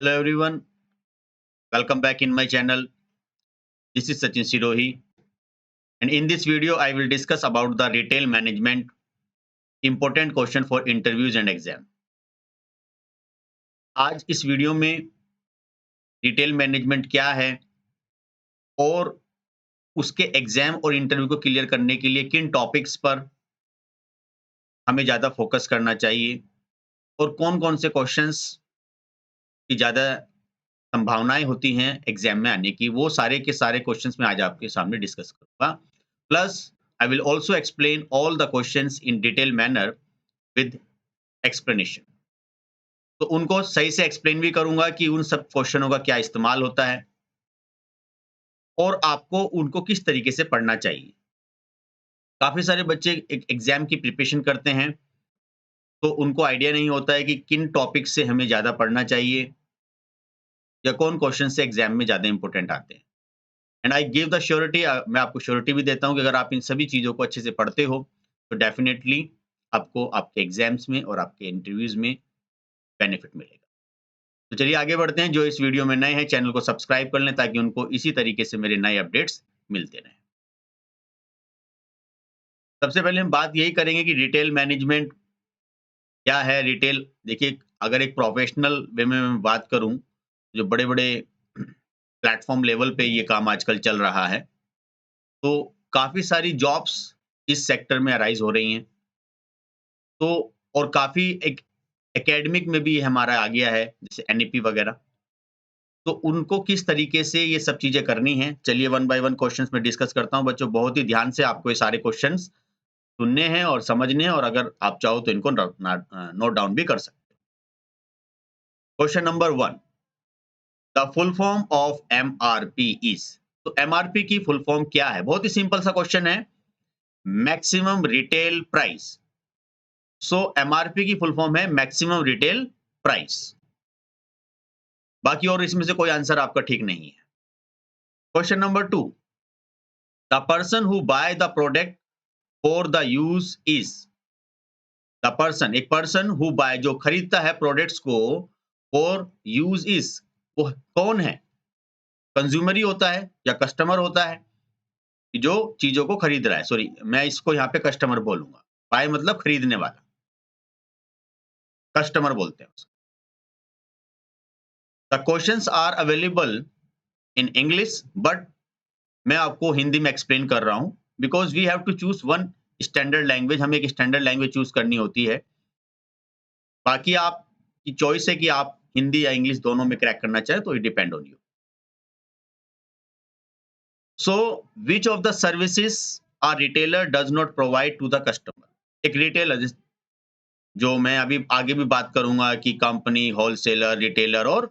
Hello everyone, welcome back in my channel. This is Sachin Sirohi, and in this video I will discuss about the retail management important question for interviews and exam. आज इस video में retail management क्या है और उसके exam और interview को clear करने के लिए किन टॉपिक्स पर हमें ज़्यादा फोकस करना चाहिए और कौन-कौन से क्वेश्चंस की ज़्यादा संभावनाएं होती हैं एग्जाम में आने की, वो सारे के सारे क्वेश्चंस मैं आज आपके सामने डिस्कस करूंगा। Plus I will also explain all the questions in detail manner with explanation. तो उनको सही से एक्सप्लेन भी करूंगा कि उन सब क्वेश्चनों का क्या इस्तेमाल होता है और आपको उनको किस तरीके से पढ़ना चाहिए। काफ़ी सारे बच्चे एक एग्ज़ाम की प्रिपरेशन करते हैं, तो उनको आइडिया नहीं होता है कि किन टॉपिक से हमें ज़्यादा पढ़ना चाहिए या कौन क्वेश्चन से एग्ज़ाम में ज़्यादा इम्पोर्टेंट आते हैं। And I give the surety, मैं आपको श्योरिटी भी देता हूँ कि अगर आप इन सभी चीज़ों को अच्छे से पढ़ते हो, तो डेफ़िनिटली आपको आपके एग्ज़ाम्स में और आपके इंटरव्यूज़ में बेनिफिट मिलेगा। तो चलिए आगे बढ़ते हैं। जो इस वीडियो में नए हैं, चैनल को सब्सक्राइब कर लें ताकि उनको इसी तरीके से मेरे नए अपडेट्स मिलते रहें। सबसे पहले हम बात यही करेंगे कि रिटेल मैनेजमेंट क्या है? रिटेल देखिए, अगर एक प्रोफेशनल वे में मैं बात करूँ, जो बड़े-बड़े प्लेटफ़ॉर्म लेवल पे ये काम आजकल चल रहा है, तो काफ़ी सारी जॉब्स इस सेक्टर में अराइज़ हो रही हैं। तो और काफ़ी एक एकेडमिक में भी हमारा आ गया है, जैसे एनईपी वगैरह। तो उनको किस तरीके से ये सब चीज़ें करनी हैं, चलिए वन बाय वन क्वेश्चंस मैं डिस्कस करता हूँ। बच्चों, बहुत ही ध्यान से आपको ये सारे क्वेश्चंस सुनने हैं और समझने हैं, और अगर आप चाहो तो इनको नोट डाउन भी कर सकते हैं। Question number 1, the full form of MRP is. तो एमआरपी की फुल फॉर्म क्या है? बहुत ही सिंपल सा क्वेश्चन है, मैक्सिमम रिटेल प्राइस। सो एमआरपी की फुल फॉर्म है मैक्सिमम रिटेल प्राइस। बाकी और इसमें से कोई आंसर आपका ठीक नहीं है। Question number 2, the person who by the product for the use is. The person, एक पर्सन हु बाय, जो खरीदता है प्रोडक्ट्स को, फॉर यूज इज, वो कौन है? कंज्यूमर ही होता है या कस्टमर होता है कि जो चीजों को खरीद रहा है? सॉरी, मैं इसको यहाँ पे कस्टमर बोलूंगा। बाय मतलब खरीदने वाला, कस्टमर बोलते हैं उसको। The questions are available in English, but मैं आपको हिंदी में एक्सप्लेन कर रहा हूँ, because we have to choose one standard language. हमें एक स्टैंडर्ड लैंग्वेज चूज करनी होती है। बाकी आपकी चॉइस है कि आप हिंदी या इंग्लिश दोनों में क्रैक करना चाहें, तो it depend on you. So which of the services a retailer does not provide to the customer. एक रिटेलर, जो मैं अभी आगे भी बात करूंगा कि कंपनी, होलसेलर, रिटेलर और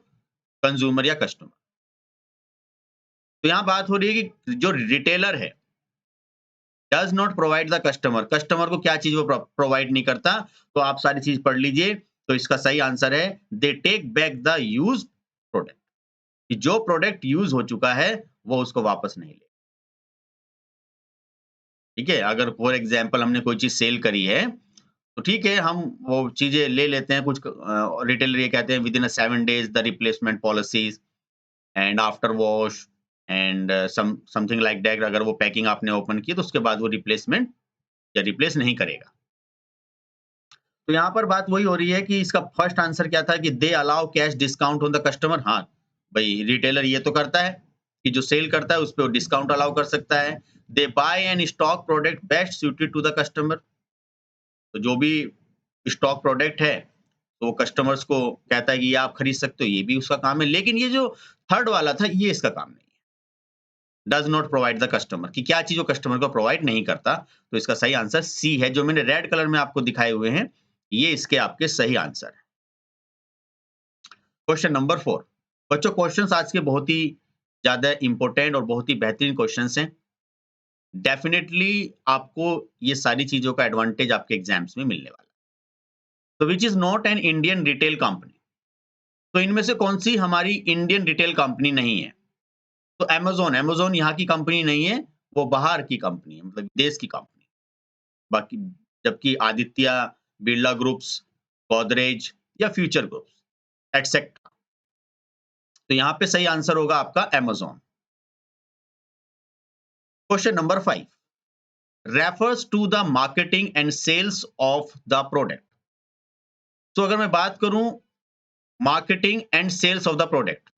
कंज्यूमर या कस्टमर। तो यहाँ बात हो रही है कि जो रिटेलर है, does not provide the customer, customer को क्या चीज वो प्रोवाइड नहीं करता। तो आप सारी चीज पढ़ लीजिए। तो इसका सही आंसर है, they take back the use product, कि जो प्रोडक्ट यूज हो चुका है वो उसको वापस नहीं ले। ठीक है, अगर फॉर एग्जाम्पल हमने कोई चीज सेल करी है, तो ठीक है, हम वो चीजें ले लेते हैं। कुछ रिटेलर ये कहते हैं with in a 7 days the replacement policies and after wash and something like that. अगर वो पैकिंग आपने ओपन की तो उसके बाद वो रिप्लेसमेंट या रिप्लेस नहीं करेगा। तो यहाँ पर बात वही हो रही है कि इसका फर्स्ट आंसर क्या था कि they allow cash discount on the customer. हाँ, भाई रिटेलर ये तो करता है कि जो सेल करता है उस पे डिस्काउंट अलाउ कर सकता है। They buy and stock product best suited to the customer. तो जो भी स्टॉक प्रोडक्ट है, तो वो कस्टमर्स को कहता है कि ये आप खरीद सकते हो, ये भी उसका काम है। लेकिन ये जो थर्ड वाला था, ये इसका काम नहीं है। Does not provide the customer, कि क्या चीज़ वो कस्टमर को प्रोवाइड नहीं करता। तो इसका सही आंसर सी है, जो मैंने रेड कलर में आपको दिखाए हुए हैं, ये इसके आपके सही आंसर है। Question number 4। बच्चों, क्वेश्चंस आज के बहुत ही ज़्यादा इम्पोर्टेंट और बहुत ही बेहतरीन क्वेश्चंस हैं। डेफिनिटली आपको ये सारी चीज़ों का एडवांटेज आपके एग्ज़ाम्स में मिलने वाला है। तो which is not an Indian retail company. तो इनमें से कौन-सी हमारी इंडियन रिटेल कंपनी नहीं है? तो अमेज़न, अमेज़न यहाँ की कंपनी नहीं है, वो बाहर की कंपनी है, मतलब देश की कंपनी। बाकी जबकि आदित्य बिरला ग्रुप्स, गोदरेज या फ्यूचर ग्रुप्स एटसेट्रा, तो यहां पे सही आंसर होगा आपका Amazon। Question number 5 refers to the marketing and sales of the product. तो अगर मैं बात करूं marketing and sales of the product,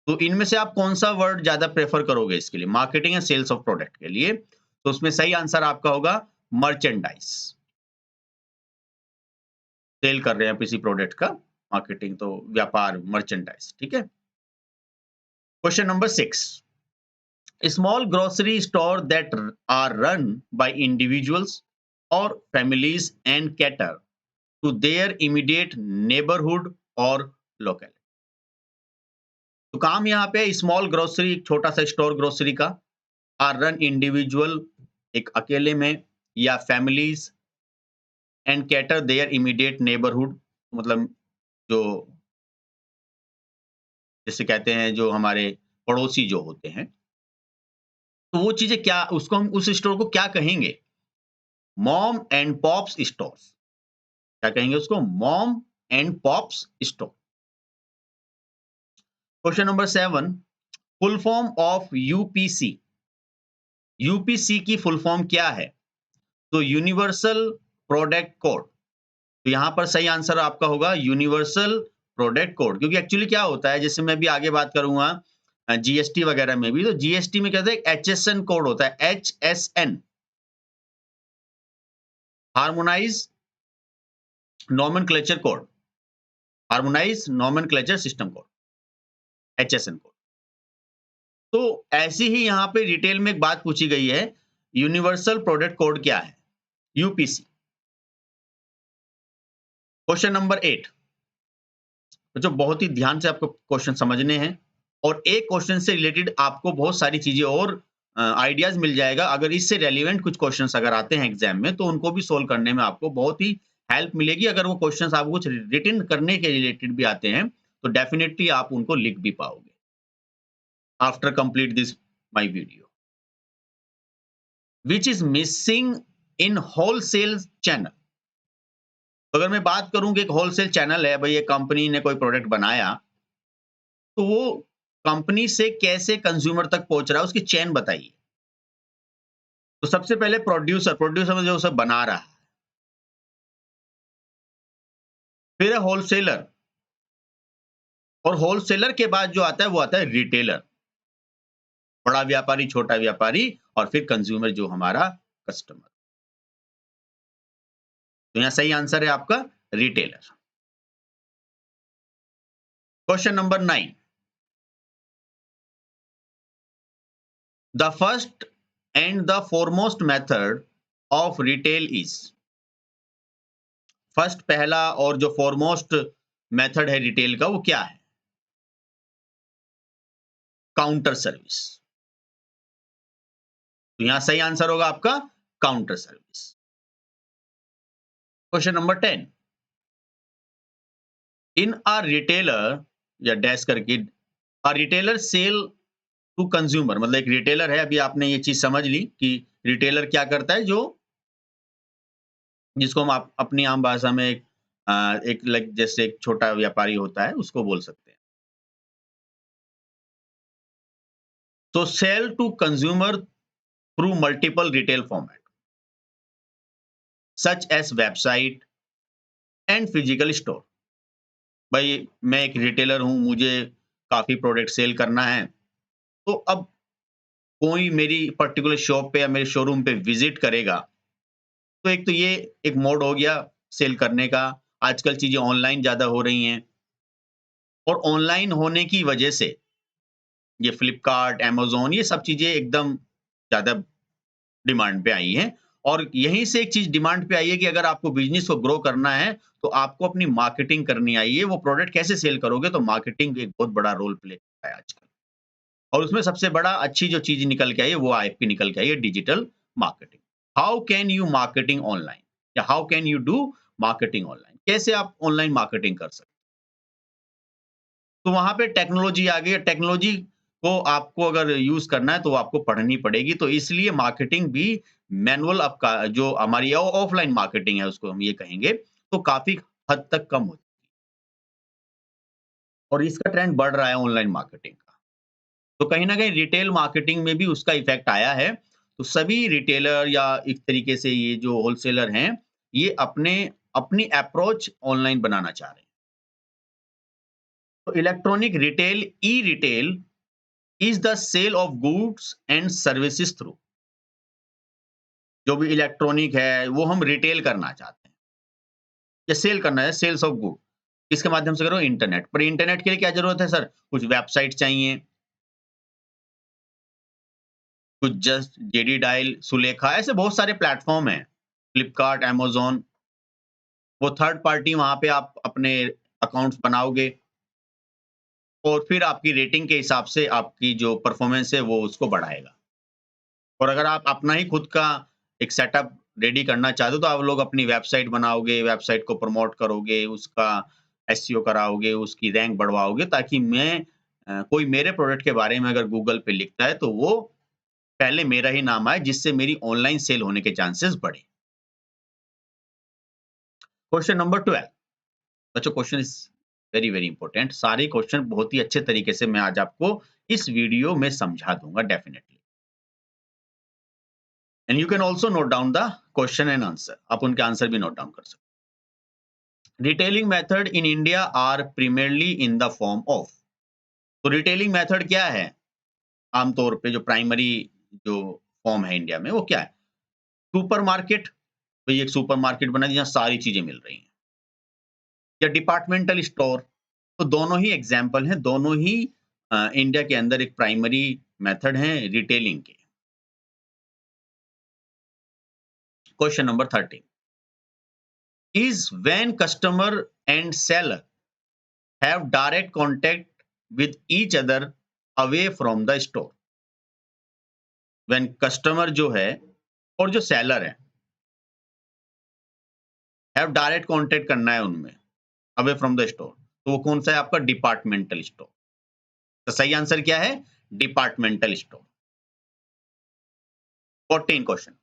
तो इनमें से आप कौन सा वर्ड ज्यादा प्रेफर करोगे इसके लिए, marketing and sales of product के लिए? तो उसमें सही आंसर आपका होगा मर्चेंडाइज। सेल कर रहे हैं आप किसी प्रोडक्ट का, मार्केटिंग तो व्यापार, मर्चेंडाइज, ठीक है। Question number 6 small grocery store that are run by individuals और families and cater to their immediate neighbourhood और लोकल। तो काम यहाँ पे स्मॉल ग्रोसरी, एक छोटा सा स्टोर ग्रोसरी का, आर रन इंडिविजुअल, एक अकेले में, या families and cater their immediate neighbourhood, मतलब जो जैसे कहते हैं जो हमारे पड़ोसी जो होते हैं, तो वो चीजें क्या, उसको हम उस स्टोर को क्या कहेंगे? Mom and pops stores. क्या कहेंगे उसको? Mom and pops store. Question number 7 full form of UPC. UPC की फुल फॉर्म क्या है? तो यूनिवर्सल प्रोडक्ट कोड। तो यहां पर सही आंसर आपका होगा यूनिवर्सल प्रोडक्ट कोड, क्योंकि एक्चुअली क्या होता है, जैसे मैं भी आगे बात करूंगा जीएसटी वगैरह में भी, तो जीएसटी में कहते हैं HSN कोड होता है, HSN, harmonise nomenclature code, harmonise nomenclature system code, HSN code. तो ऐसी ही यहां पे डिटेल में एक बात पूछी गई है, यूनिवर्सल प्रोडक्ट कोड क्या है? यूपीसी। क्वेश्चन नंबर 8, जो बहुत ही ध्यान से आपको क्वेश्चन समझने हैं, और एक क्वेश्चन से रिलेटेड आपको बहुत सारी चीजें और आइडियाज मिल जाएगा। अगर इससे रेलिवेंट कुछ क्वेश्चंस अगर आते हैं एग्जाम में, तो उनको भी सोल्व करने में आपको बहुत ही हेल्प मिलेगी। अगर वो क्वेश्चंस आपको कुछ रिटन करने के रिलेटेड भी आते हैं, तो डेफिनेटली आप उनको लिख भी पाओगे after complete this my video. Which is missing in wholesale channel. अगर मैं बात करूं कि एक होलसेल चैनल है, भाई ये कंपनी ने कोई प्रोडक्ट बनाया, तो वो कंपनी से कैसे कंज्यूमर तक पहुंच रहा है, उसकी चेन बताइए। तो सबसे पहले प्रोड्यूसर, प्रोड्यूसर में जो उसे बना रहा है, फिर है होलसेलर, और होलसेलर के बाद जो आता है वो आता है रिटेलर, बड़ा व्यापारी, छोटा व्यापारी, और फिर कंज्यूमर जो हमारा कस्टमर। तो यहां सही आंसर है आपका retailer. Question number 9 the first and the foremost method of retail is. First, पहला, और जो फॉरमोस्ट मेथड है रिटेल का, वो क्या है? Counter service. तो यहां सही आंसर होगा आपका counter service. Question number 10 in a retailer, या डैश करके, a retailer sell to consumer, मतलब एक रिटेलर है, अभी आपने ये चीज समझ ली कि रिटेलर क्या करता है, जो जिसको हम अपनी आम भाषा में एक लाइक जैसे एक छोटा व्यापारी होता है, उसको बोल सकते हैं। तो sell to consumer through multiple retail format such as website and physical store. भाई मैं एक रिटेलर हूं, मुझे काफी प्रोडक्ट सेल करना है, तो अब कोई मेरी पर्टिकुलर शॉप पे या मेरे शोरूम पे विजिट करेगा, तो एक तो ये एक मोड हो गया सेल करने का। आजकल चीजें ऑनलाइन ज्यादा हो रही हैं, और ऑनलाइन होने की वजह से ये फ्लिपकार्ट, अमेज़न, ये सब चीज़ें एकदम ज़्यादा डिमांड पे आई हैं। और यहीं से एक चीज़ डिमांड पे आई है कि अगर आपको बिज़नेस को ग्रो करना है, तो आपको अपनी मार्केटिंग करनी आई है। वो प्रोडक्ट कैसे सेल करोगे, तो मार्केटिंग एक बहुत बड़ा रोल प्ले करता है आजकल। और उसमें सबसे बड़ा अच्छी जो चीज़ निकल के आई है, वो आपकी निकल के आई है digital marketing. How can you marketing online, या how can you do marketing online? कैसे आप ऑनलाइन मार्केटिंग कर सकते हैं? तो वहाँ पे टेक्नोलॉजी आ गई है। टेक्नोलॉजी को आपको अगर यूज़ करना है, तो आपको पढ़नी पड़ेगी। तो इसलिए मार्केटिंग भी मैनुअल आपका जो हमारी ऑफलाइन मार्केटिंग है, उसको हम ये कहेंगे, तो काफ़ी हद तक कम हो और इसका ट्रेंड बढ़ रहा है ऑनलाइन मार्केटिंग का। तो कहीं न कहीं रिटेल मार्केटिंग में भी उसका इफ़ेक्ट आया है। तो सभी रिटेलर या एक तरीके से ये जो होलसेलर हैं, ये अपनी अप्रोच ऑनलाइन बनाना चाह रहे हैं। तो electronic retail, e-retail is the sale of goods and services through. जो भी इलेक्ट्रॉनिक है, वो हम रिटेल करना चाहते हैं या सेल करना है, सेल्स ऑफ गुड। किसके माध्यम से करो? इंटरनेट। पर इंटरनेट के लिए क्या ज़रूरत है सर? कुछ वेबसाइट चाहिए, कुछ जस्ट जेडी डायल, सुलेखा, ऐसे बहुत सारे प्लेटफ़ॉर्म हैं। फ्लिपकार्ट, अमेज़न, वो थर्ड पार्टी वहाँ पे आप अपने अकाउंट्स बनाओगे और फिर आपकी रेटिंग के हिसाब से आपकी जो परफ़ॉर्मेंस है वो उसको बढ़ाएगा। और अगर आप अपना ही खुद का एक सेटअप रेडी करना चाहते हो तो आप लोग अपनी वेबसाइट बनाओगे, वेबसाइट को प्रमोट करोगे, उसका एसईओ कराओगे, उसकी रैंक बढ़वाओगे ताकि कोई मेरे प्रोडक्ट के बारे में अगर गूगल पे लिखता है तो वो पहले मेरा ही नाम आए जिससे मेरी ऑनलाइन सेल होने के चांसेस बढ़े। Question number 12। बच्चों question is very, very important. सारे क्वेश्चन बहुत ही अच्छे तरीके से मैं आज आपको इस वीडियो में समझा दूँगा definitely. And you can also note down the question and answer. आप उनके आंसर भी नोट डाउन कर सकते हो। Retailing method in India are primarily in the form of. तो रिटेलिंग मेथड क्या है? आमतौर पे जो प्राइमरी जो फॉर्म है इंडिया में वो क्या है? सुपरमार्केट, भई एक सुपरमार्केट बना दिया, जहाँ सारी चीज़ें मिल रही हैं। या डिपार्टमेंटल स्टोर, तो दोनों ही एग्जाम्पल हैं, दोनों ही इंडिया के अंदर एक प्राइमरी मेथड हैं रिटेलिंग के। Question number 13 is when customer and seller have direct contact with each other away from the store. When customer जो है और जो सेलर है, हैव डायरेक्ट कॉन्टैक्ट करना है उनमें, अवे फ्रॉम द स्टोर, तो वो कौन सा है आपका? Departmental store. तो सही आंसर क्या है? Departmental store. 14 question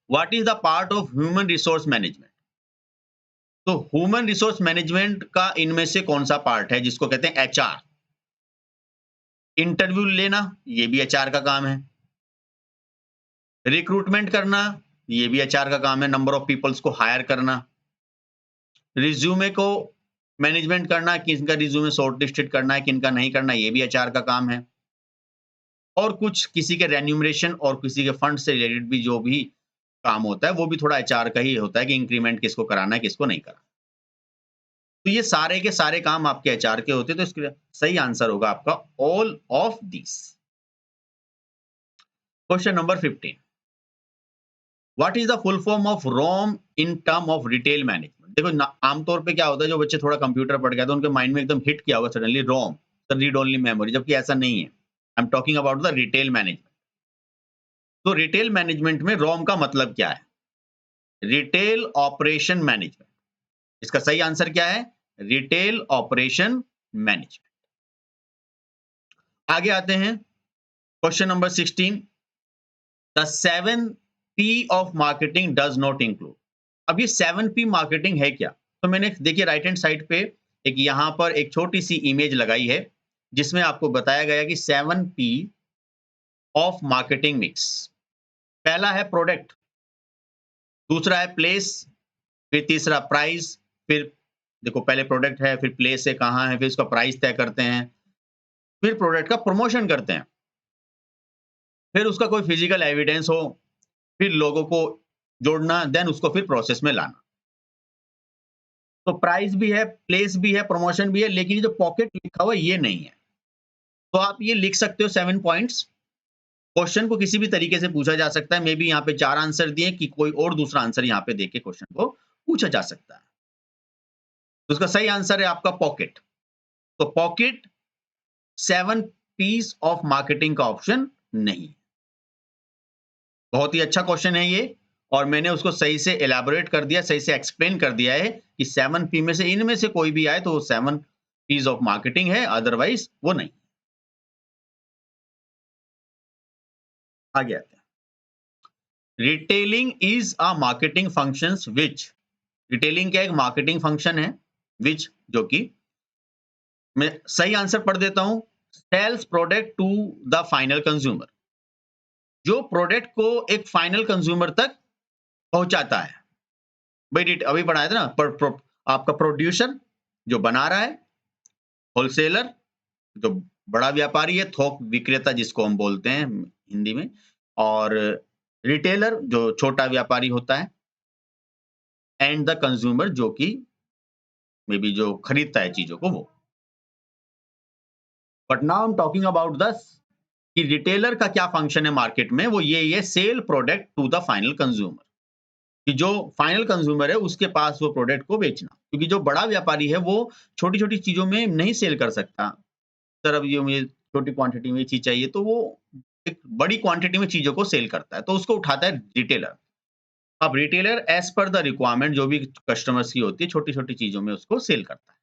what is the part of human resource management? तो ह्यूमन रिसोर्स मैनेजमेंट का इनमें से कौन सा पार्ट है जिसको कहते हैं एचआर? इंटरव्यू लेना, ये भी एचआर का काम है। रिक्रूटमेंट करना, ये भी एचआर का काम है, नंबर ऑफ पीपल्स को हायर करना। रिज्यूमे को मैनेजमेंट करना, किनका रिज्यूमे शॉर्ट लिस्टेड करना है, किनका नहीं करना, ये भी एचआर का काम है। और कुछ किसी के रेन्यूमरेशन और किसी के फंड से रिलेटेड भी जो भी काम होता है, वो भी थोड़ा एचआर का ही होता है कि इंक्रीमेंट किसको कराना है, किसको नहीं कराना। तो ये सारे के सारे काम आपके एचआर के होते हैं, तो इसके सही आंसर होगा आपका all of this. Question number 15 what is the full form of ROM in term of retail management? देखो आमतौर पे क्या होता है, जो बच्चे थोड़ा कंप्यूटर पढ़ गए तो उनके माइंड में एकदम हिट किया होगा सडनली रोम, रीड ओनली मेमोरी, जबकि ऐसा नहीं है। I am talking about the retail management. तो रिटेल मैनेजमेंट में रोम का मतलब क्या है? Retail operation management. इसका सही आंसर क्या है? Retail operation management. आगे आते हैं question number 16 the 7 P of marketing does not include. अब ये 7 P मार्केटिंग है क्या? तो मैंने देखिए राइट हैंड साइड पे एक यहाँ पर एक छोटी सी इमेज लगाई है जिसमें आपको बताया गया कि 7 P ऑफ मार्केटिंग मिक्स। पहला है प्रोडक्ट, दूसरा है प्लेस, फिर तीसरा प्राइस, फिर देखो पहले प्रोडक्ट है, फिर प्लेस है कहाँ है, फिर उसका प्राइस तय करते हैं, फिर प्रोडक्ट का प्रमोशन करते हैं, फिर उसका कोई फिजिकल एविडेंस हो, फिर लोगों को जोड़ना, देन उसको फिर प्रोसेस में लाना। तो प्राइस भी है, प्लेस भी है, प्रमोशन भी है, लेकिन ये जो पॉकेट लिखा हुआ है ये नहीं है। तो आप ये लिख सकते हो 7 पॉइंट्स। क्वेश्चन को किसी भी तरीके से पूछा जा सकता है। मे बी यहाँ पे 4 आंसर दिए कि कोई और दूसरा आंसर यहाँ पे देके क्वेश्चन को पूछा जा सकता है। तो उसका सही आंसर है आपका पॉकेट। तो पॉकेट 7 पीस ऑफ मार्केटिंग का ऑप्शन नहीं। बहुत ही अच्छा क्वेश्चन है ये और मैंने उसको सही से एलैबोरेट कर दिया, सही से एक्सप्लेन कर दिया है कि 7 पी में से इनमें से कोई भी आए तो वो 7 पीस ऑफ मार्केटिंग है, अदरवाइज वो नहीं। आगे आते हैं। Retailing is a marketing functions which. रिटेलिंग क्या एक मार्केटिंग फंक्शन है व्हिच जो कि मैं सही आंसर पढ़ देता हूं, sells product to the final consumer, जो प्रोडक्ट को एक फाइनल कंज्यूमर तक पहुंचाता है। भाई अभी पढ़ाया था ना, आपका प्रोड्यूसर जो बना रहा है, होलसेलर जो बड़ा व्यापारी है, थोक विक्रेता जिसको हम बोलते हैं हिंदी में, और रिटेलर जो छोटा व्यापारी होता है, एंड द कंज्यूमर जो कि मे बी जो खरीदता है चीजों को वो। But now I am talking about दस कि रिटेलर का क्या फंक्शन है मार्केट में, वो ये sell product to the final consumer, कि जो फाइनल कंज्यूमर है उसके पास वो प्रोडक्ट को बेचना। क्योंकि जो बड़ा व्यापारी है वो छोटी छोटी चीजों में नहीं सेल कर सकता। सर अब ये मुझे छोटी क्वांटिटी में ये चीज चाहिए, तो वो एक बड़ी क्वांटिटी में चीजों को सेल करता है, तो उसको उठाता है रिटेलर। अब retailer as per the requirement जो भी कस्टमर्स की होती है, छोटी छोटी चीजों में उसको सेल करता है।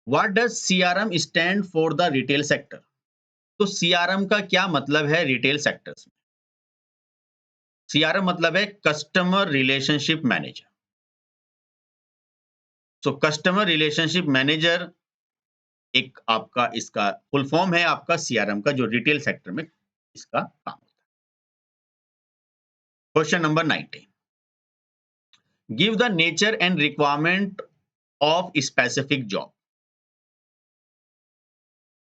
What does CRM stand for the retail sector? तो सीआरएम का क्या मतलब है रिटेल सेक्टर्स में? सीआरएम मतलब है customer relationship manager. So customer relationship manager एक आपका इसका फुल फॉर्म है आपका सीआरएम का, जो रिटेल सेक्टर में इसका काम होता है। Question number 19, give the nature and requirement of specific job.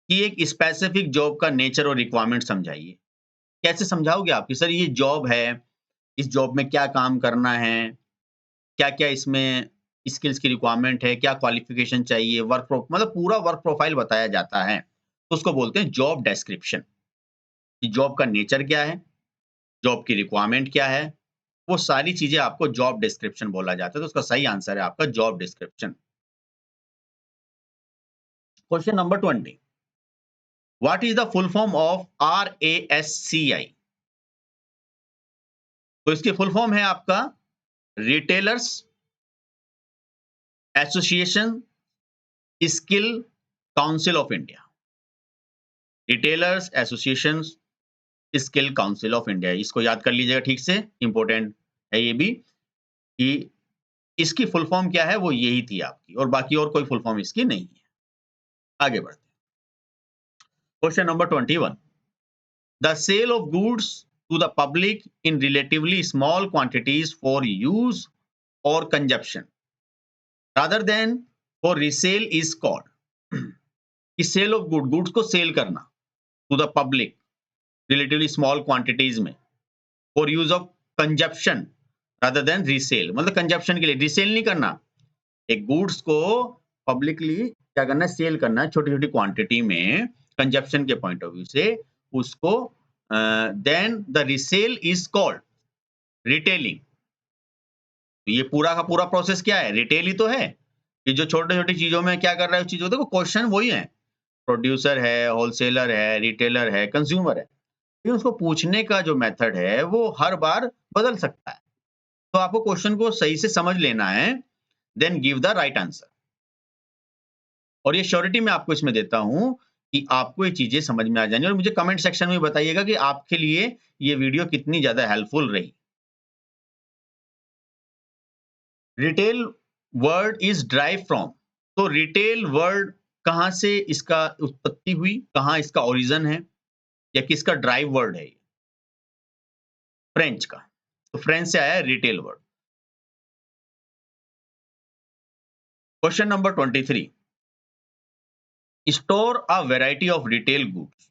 कि एक स्पेसिफिक जॉब का नेचर और रिक्वायरमेंट समझाइए। कैसे समझाओगे आप कि सर ये जॉब है, इस जॉब में क्या काम करना है, क्या-क्या इसमें स्किल्स की रिक्वायरमेंट है, क्या क्वालिफिकेशन चाहिए, मतलब पूरा वर्क प्रोफाइल बताया जाता है। तो उसको बोलते हैं जॉब डिस्क्रिप्शन। कि जॉब का नेचर क्या है, जॉब की रिक्वायरमेंट क्या है, वो सारी चीज़ें आपको जॉब डिस्क्रिप्शन बोला जाता है। तो उसका सही आंसर है आपका job description. Question number 20, what is the full form of RASCI? तो इसकी फुल फॉर्म है आपका retailers association skill council of India. Retailers association skill council of India, इसको याद कर लीजिएगा ठीक से, इंपॉर्टेंट है ये भी, कि इसकी फुल फॉर्म क्या है, वो यही थी आपकी, और बाकी और कोई फुल फॉर्म इसकी नहीं है। आगे बढ़ते हैं। Question number 21, the sale of goods to the public in relatively small quantities for use और consumption rather than for resale is called कि सेल ऑफ गुड्स को सेल करना to the public relatively small quantities में for use of consumption rather than resale, मतलब consumption के लिए, resale नहीं करना। एक गुड्स को पब्लिकली क्या करना है, सेल करना है छोटी छोटी क्वांटिटी में, कंजप्शन के पॉइंट ऑफ व्यू से उसको, then the resale is called retailing. तो ये पूरा का पूरा प्रोसेस क्या है, रिटेल ही तो है, कि जो छोटी छोटी चीजों में क्या कर रहा है उस चीजों, देखो क्वेश्चन वही है, प्रोड्यूसर है, होलसेलर है, रिटेलर है, कंज्यूमर है, लेकिन उसको पूछने का जो मेथड है वो हर बार बदल सकता है। तो आपको क्वेश्चन को सही से समझ लेना है, then give the right answer. और ये श्योरिटी मैं आपको इसमें देता हूं कि आपको ये चीजें समझ में आ जाएंगी, और मुझे कमेंट सेक्शन में बताइएगा कि आपके लिए ये वीडियो कितनी ज्यादा हेल्पफुल रही। Retail word is drive from, तो रिटेल वर्ड कहां से इसका उत्पत्ति हुई, कहां इसका ओरिजिन है, या किसका ड्राइव वर्ड है? फ्रेंच का। तो फ्रेंच से आया है retail word. Question number 23, store a variety of retail goods,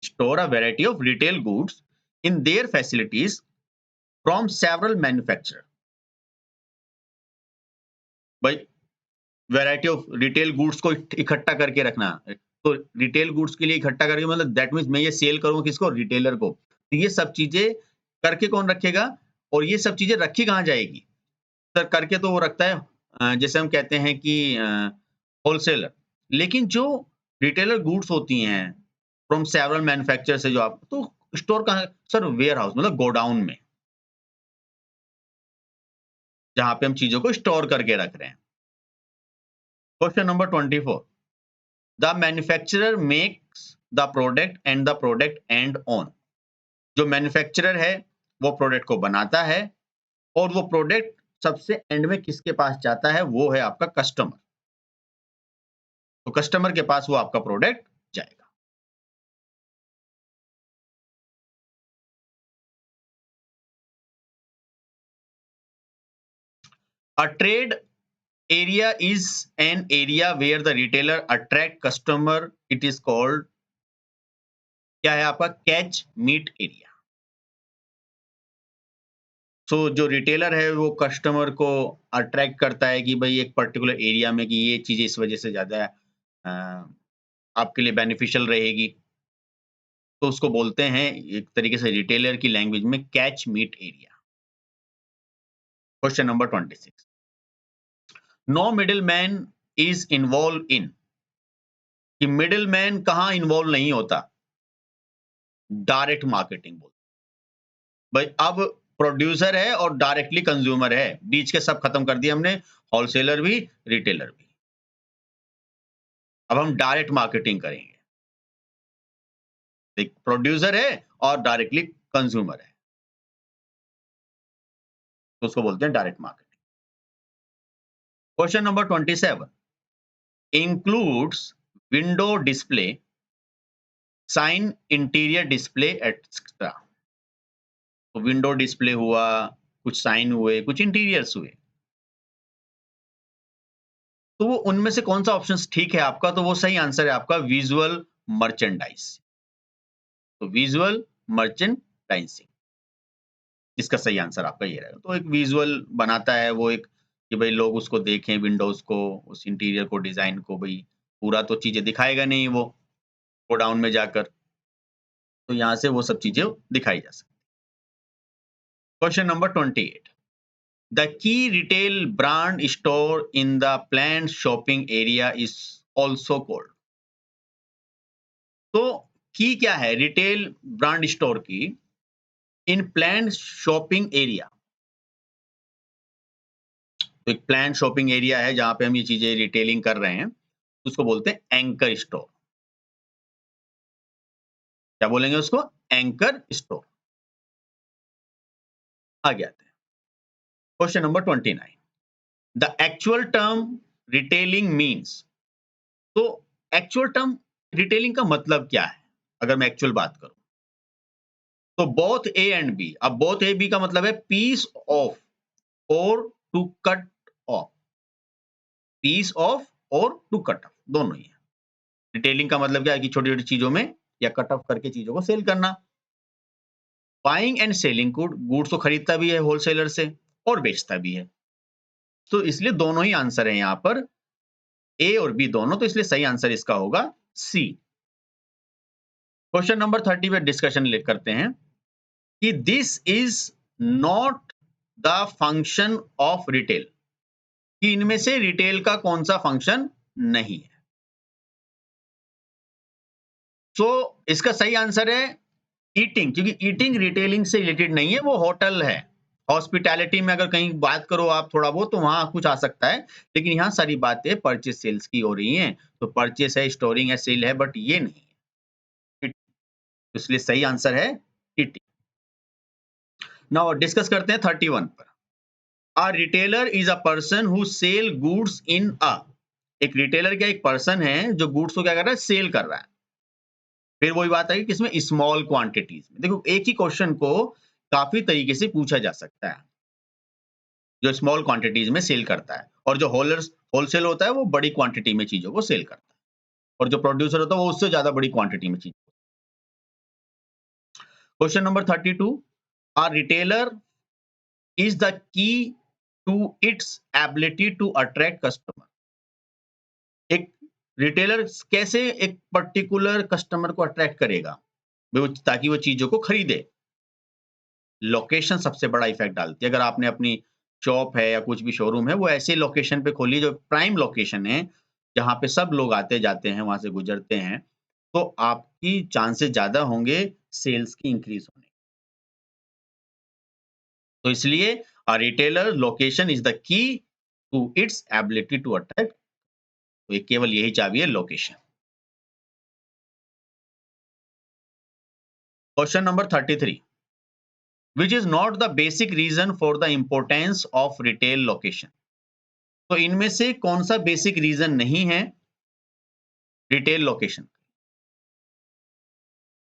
store a variety of retail goods in their facilities from several manufacturer. भाई वैरायटी ऑफ रिटेल गुड्स को इकट्ठा करके रखना, तो रिटेल गुड्स के लिए इकट्ठा करके मतलब दैट मीन्स मैं ये सेल करूंगा किसको, रिटेलर को। तो ये सब चीजें करके कौन रखेगा, और ये सब चीजें रखी कहाँ जाएगी? सर करके तो वो रखता है, जैसे हम कहते हैं कि होलसेलर, लेकिन जो रिटेलर गुड्स होती हैं फ्रॉम सेवरल मैन्युफैक्चरर से, जो आप तो स्टोर कहाँ, सर वेयर हाउस मतलब गोडाउन में, जहां पे हम चीजों को स्टोर करके रख रहे हैं। Question number 24, the manufacturer makes the product and the product and on, जो मैन्युफैक्चरर है वो प्रोडक्ट को बनाता है, और वो प्रोडक्ट सबसे एंड में किसके पास जाता है, वो है आपका कस्टमर। तो कस्टमर के पास वो आपका प्रोडक्ट जाएगा। A trade area is an area where the retailer attract customer. It is called, क्या है आपका, कैच मीट एरिया। सो जो रिटेलर है वो कस्टमर को अट्रैक्ट करता है कि भाई एक पर्टिकुलर एरिया में कि ये चीज़ इस वजह से ज़्यादा आपके लिए बेनिफिशियल रहेगी। तो उसको बोलते हैं एक तरीके से रिटेलर की लैंग्वेज में catchment area. Question number 26, no middle man is involve in, कि मिडिल मैन कहाँ इन्वॉल्व नहीं होता, डायरेक्ट मार्केटिंग बोलते भाई। अब प्रोड्यूसर है और डायरेक्टली कंज्यूमर है, बीच के सब खत्म कर दिए हमने, होलसेलर भी रिटेलर भी। अब हम डायरेक्ट मार्केटिंग करेंगे। एक प्रोड्यूसर है और डायरेक्टली कंज्यूमर है, तो उसको बोलते हैं direct marketing. Question number 27, includes window display, sign, interior display etcetera. तो विंडो डिस्प्ले हुआ, कुछ साइन हुए, कुछ इंटीरियर्स हुए, तो वो उनमें से कौन सा ऑप्शन ठीक है आपका, तो वो सही आंसर है आपका विजुअल मर्चेंडाइज। तो विजुअल मर्चेंडाइजिंग, इसका सही आंसर आपका ये रहेगा। तो एक विजुअल बनाता है वो, एक कि भाई लोग उसको देखें, विंडोज को, उस इंटीरियर को, डिजाइन को, भाई पूरा तो चीजें दिखाएगा नहीं वो गोडाउन में जाकर, तो यहाँ से वो सब चीजें दिखाई जा सकती। Question number 28, the key retail brand store in the planned shopping area is also called. तो की क्या है, रिटेल ब्रांड स्टोर की इन प्लान्ड शॉपिंग एरिया। तो एक प्लान शॉपिंग एरिया है जहां पे हम ये चीजें रिटेलिंग कर रहे हैं, उसको बोलते हैं एंकर स्टोर। क्या बोलेंगे उसको, एंकर स्टोर। आगे आते हैं, question number 29, the actual term retailing means. तो एक्चुअल टर्म रिटेलिंग का मतलब क्या है, अगर मैं एक्चुअल बात करूं तो बोथ ए एंड बी। अब बोथ ए बी का मतलब है पीस ऑफ और to cut off, piece of और टू कट ऑफ, दोनों ही है। रिटेलिंग का मतलब क्या है कि छोटी छोटी चीजों में या कट ऑफ करके चीजों को सेल करना। बाइंग एंड सेलिंग गुड्स को खरीदता भी है होलसेलर से और बेचता भी है, तो इसलिए दोनों ही आंसर है यहाँ पर, ए और बी दोनों, तो इसलिए सही आंसर इसका होगा सी। क्वेश्चन नंबर 30 पे डिस्कशन करते हैं कि this is not the function of retail, कि इनमें से रिटेल का कौन सा फंक्शन नहीं है। तो इसका सही आंसर है ईटिंग, क्योंकि ईटिंग रिटेलिंग से रिलेटेड नहीं है, वो होटल है। हॉस्पिटैलिटी में अगर कहीं बात करो आप थोड़ा बहुत, तो वहां कुछ आ सकता है, लेकिन यहाँ सारी बातें परचेस सेल्स की हो रही हैं। तो परचेस है, स्टोरिंग है, सेल है, बट ये नहीं है। तो इसलिए सही आंसर है ईटिंग। नाउ डिस्कस करते हैं 31 पर। A retailer is a person who sell goods in a. एक रिटेलर क्या, एक पर्सन है जो गुड्स को क्या कर रहा है, सेल कर रहा है। फिर वही बात है कि किसमें, स्मॉल क्वांटिटीज में। देखो एक ही क्वेश्चन को काफी तरीके से पूछा जा सकता है। जो स्मॉल क्वांटिटीज में सेल करता है, और जो होलसेल होता है वो बड़ी क्वांटिटी में चीजों को सेल करता है, और जो प्रोड्यूसर होता है वो उससे ज्यादा बड़ी क्वांटिटी में चीज। Question number 32, a retailer is the key to its ability to attract customer. एक रिटेलर कैसे एक पर्टिकुलर कस्टमर को अट्रैक्ट करेगा ताकि वो चीजों को खरीदे। लोकेशन सबसे बड़ा इफेक्ट डालती है। अगर आपने अपनी शॉप है या कुछ भी शोरूम है, वो ऐसे लोकेशन पे खोली जो प्राइम लोकेशन है, जहाँ पे सब लोग आते जाते हैं, वहां से गुजरते हैं, तो आपकी चांसेस ज्यादा होंगे सेल्स की इंक्रीज होने। तो इसलिए retailer location is the key to its ability to attract. तो ये केवल यही चाबी है, location. Question number 33, which is not the basic reason for the importance of retail location. तो इनमें से कौन सा बेसिक रीजन नहीं है रिटेल लोकेशन।